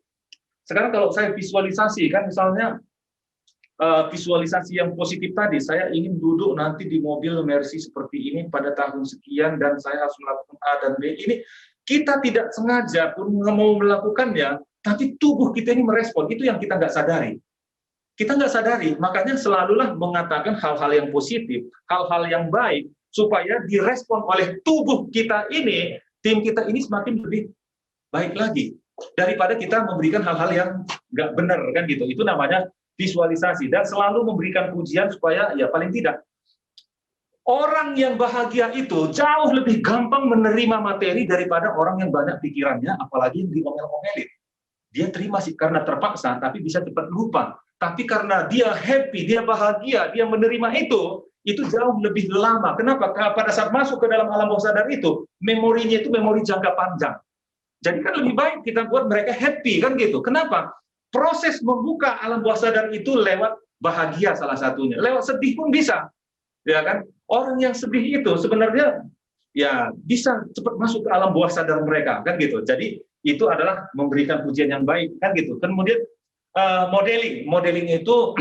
Sekarang kalau saya visualisasi kan misalnya visualisasi yang positif tadi, saya ingin duduk nanti di mobil Mercy seperti ini pada tahun sekian dan saya harus melakukan A dan B. Ini kita tidak sengaja pun mau melakukannya, tapi tubuh kita ini merespon. Itu yang kita nggak sadari. Kita nggak sadari, makanya selalulah mengatakan hal-hal yang positif, hal-hal yang baik, supaya direspon oleh tubuh kita ini, tim kita ini semakin lebih baik lagi. Daripada kita memberikan hal-hal yang nggak benar, kan gitu. Itu namanya visualisasi. Dan selalu memberikan pujian supaya, ya paling tidak, orang yang bahagia itu jauh lebih gampang menerima materi daripada orang yang banyak pikirannya, apalagi yang diomel-omelin. Dia terima sih karena terpaksa, tapi bisa cepat lupa. Tapi karena dia happy, dia bahagia, dia menerima itu jauh lebih lama. Kenapa? Karena pada saat masuk ke dalam alam bawah sadar itu, memorinya itu memori jangka panjang. Jadi kan lebih baik kita buat mereka happy, kan gitu. Kenapa? Proses membuka alam bawah sadar itu lewat bahagia salah satunya. Lewat sedih pun bisa. Ya kan? Orang yang sedih itu sebenarnya ya bisa cepat masuk ke alam bawah sadar mereka, kan gitu. Jadi itu adalah memberikan pujian yang baik, kan gitu. Kemudian modeling itu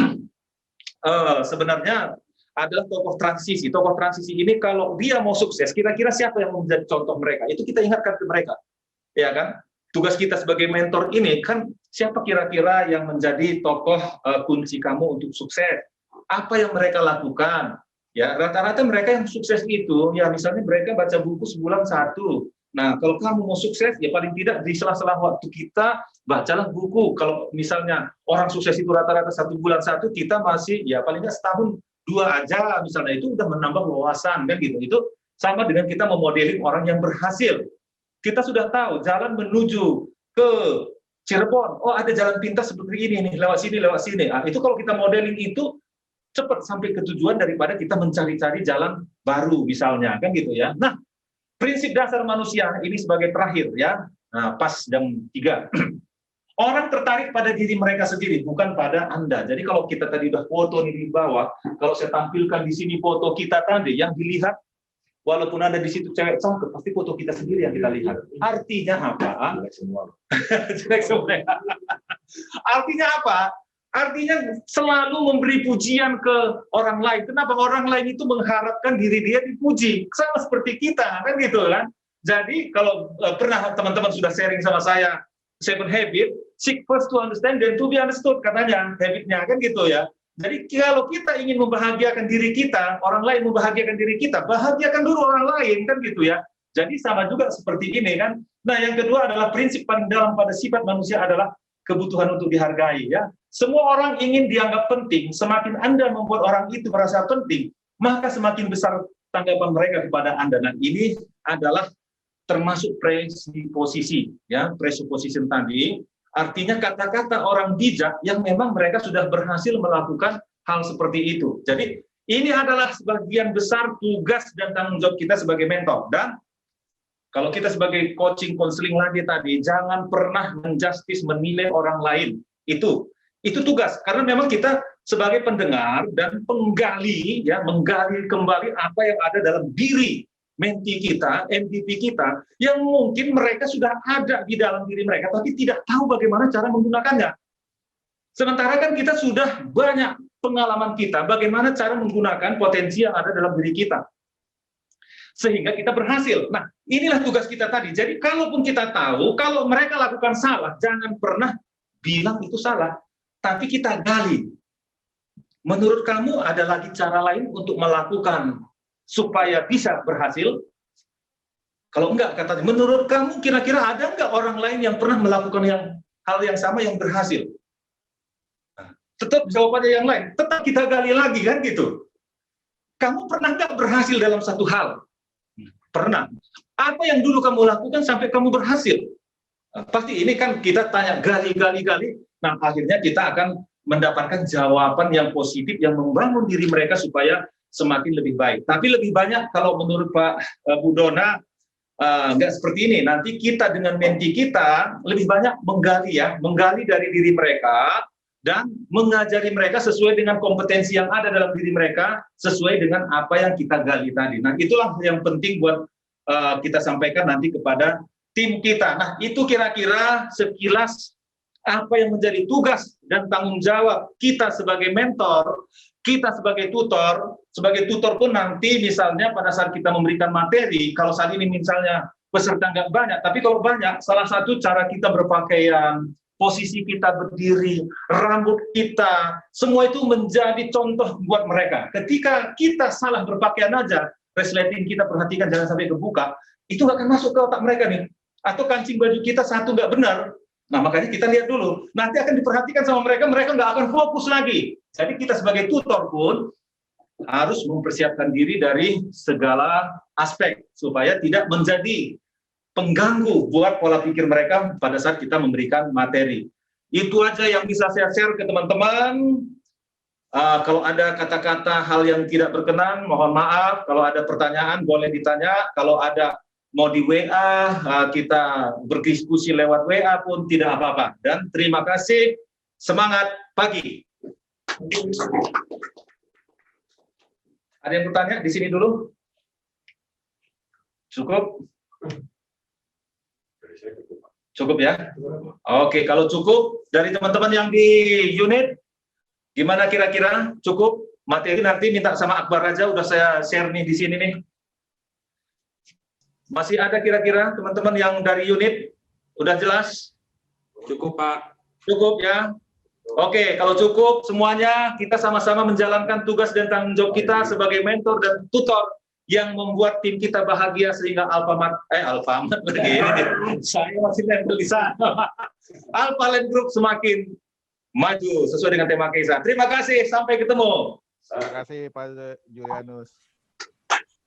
sebenarnya adalah tokoh transisi. Tokoh transisi ini kalau dia mau sukses, kira-kira siapa yang menjadi contoh mereka? Itu kita ingatkan ke mereka, ya kan? Tugas kita sebagai mentor ini kan siapa kira-kira yang menjadi tokoh kunci kamu untuk sukses? Apa yang mereka lakukan? Ya, rata-rata mereka yang sukses itu, ya misalnya mereka baca buku sebulan 1. Nah, kalau kamu mau sukses, ya paling tidak di sela-sela waktu kita, bacalah buku. Kalau misalnya orang sukses itu rata-rata 1 bulan 1, kita masih, ya paling tidak setahun 2 aja, misalnya itu udah menambah wawasan, kan gitu. Itu sama dengan kita memodeling orang yang berhasil. Kita sudah tahu jalan menuju ke Cirebon, oh ada jalan pintas seperti ini nih, lewat sini, lewat sini. Nah, itu kalau kita modeling itu cepat sampai ke tujuan daripada kita mencari-cari jalan baru misalnya, kan gitu ya. Nah, prinsip dasar manusia ini sebagai terakhir ya. Nah, pas jam 3. Orang tertarik pada diri mereka sendiri, bukan pada Anda. Jadi kalau kita tadi udah foto nih di bawah, kalau saya tampilkan di sini foto kita tadi, yang dilihat, walaupun ada di situ cewek cakep, pasti foto kita sendiri yang kita lihat. Artinya apa? Jelek semua. Artinya apa? Artinya selalu memberi pujian ke orang lain. Kenapa? Orang lain itu mengharapkan diri dia dipuji. Sama seperti kita, kan gitu kan? Jadi kalau pernah teman-teman sudah sharing sama saya 7 habit, seek first to understand then to be understood, katanya habitnya, kan gitu ya. Jadi kalau kita ingin membahagiakan diri kita, orang lain membahagiakan diri kita, bahagiakan dulu orang lain, kan gitu ya. Jadi sama juga seperti ini kan. Nah, yang kedua adalah prinsip paling dalam pada sifat manusia adalah kebutuhan untuk dihargai ya. Semua orang ingin dianggap penting. Semakin Anda membuat orang itu merasa penting, maka semakin besar tanggapan mereka kepada Anda. Dan ini adalah termasuk presupposisi ya, presupposition tadi. Artinya kata-kata orang bijak yang memang mereka sudah berhasil melakukan hal seperti itu. Jadi ini adalah sebagian besar tugas dan tanggung jawab kita sebagai mentor. Dan kalau kita sebagai coaching, konseling lagi tadi, jangan pernah menjustis, menilai orang lain. Itu tugas. Karena memang kita sebagai pendengar dan penggali, ya, menggali kembali apa yang ada dalam diri menti kita, MVP kita, yang mungkin mereka sudah ada di dalam diri mereka, tapi tidak tahu bagaimana cara menggunakannya. Sementara kan kita sudah banyak pengalaman kita, bagaimana cara menggunakan potensi yang ada dalam diri kita. Sehingga kita berhasil. Nah, inilah tugas kita tadi. Jadi, kalaupun kita tahu, kalau mereka lakukan salah, jangan pernah bilang itu salah. Tapi kita gali. Menurut kamu ada lagi cara lain untuk melakukan supaya bisa berhasil? Kalau enggak, katanya, menurut kamu kira-kira ada enggak orang lain yang pernah melakukan hal yang sama yang berhasil? Nah, tetap jawabannya yang lain, tetap kita gali lagi kan gitu. Kamu pernah enggak berhasil dalam satu hal? Pernah. Apa yang dulu kamu lakukan sampai kamu berhasil? Nah, pasti ini kan kita tanya gali. Nah, akhirnya kita akan mendapatkan jawaban yang positif yang membangun diri mereka supaya semakin lebih baik. Tapi lebih banyak kalau menurut Pak Budona nggak seperti ini. Nanti kita dengan menti kita lebih banyak menggali dari diri mereka dan mengajari mereka sesuai dengan kompetensi yang ada dalam diri mereka, sesuai dengan apa yang kita gali tadi. Nah, itulah yang penting buat kita sampaikan nanti kepada tim kita. Nah, itu kira-kira sekilas apa yang menjadi tugas dan tanggung jawab kita sebagai mentor, kita sebagai tutor. Sebagai tutor pun nanti misalnya pada saat kita memberikan materi, kalau saat ini misalnya peserta nggak banyak, tapi kalau banyak, salah satu cara kita berpakaian, posisi kita berdiri, rambut kita, semua itu menjadi contoh buat mereka. Ketika kita salah berpakaian aja, resleting kita perhatikan jangan sampai kebuka, itu nggak akan masuk ke otak mereka nih. Atau kancing baju kita satu nggak benar, nah makanya kita lihat dulu, nanti akan diperhatikan sama mereka, mereka nggak akan fokus lagi. Jadi kita sebagai tutor pun harus mempersiapkan diri dari segala aspek, supaya tidak menjadi pengganggu buat pola pikir mereka pada saat kita memberikan materi. Itu aja yang bisa saya share ke teman-teman. Kalau ada kata-kata hal yang tidak berkenan, mohon maaf. Kalau ada pertanyaan, boleh ditanya. Kalau ada mau di WA, kita berdiskusi lewat WA pun tidak apa-apa. Dan terima kasih. Semangat pagi. Ada yang bertanya di sini dulu? Cukup? Cukup ya? Oke, kalau cukup dari teman-teman yang di unit, gimana kira-kira? Cukup? Materi nanti minta sama Akbar aja, udah saya share nih di sini nih. Masih ada kira-kira teman-teman yang dari unit? Udah jelas? Cukup, Pak. Cukup ya? Oke, kalau cukup semuanya, kita sama-sama menjalankan tugas dan tanggung jawab kita sebagai mentor dan tutor yang membuat tim kita bahagia sehingga Alfamart lagi. Saya masih level di sana. Alpha Land Group semakin maju sesuai dengan tema Keisa. Terima kasih, sampai ketemu. Terima kasih Pak Julianus.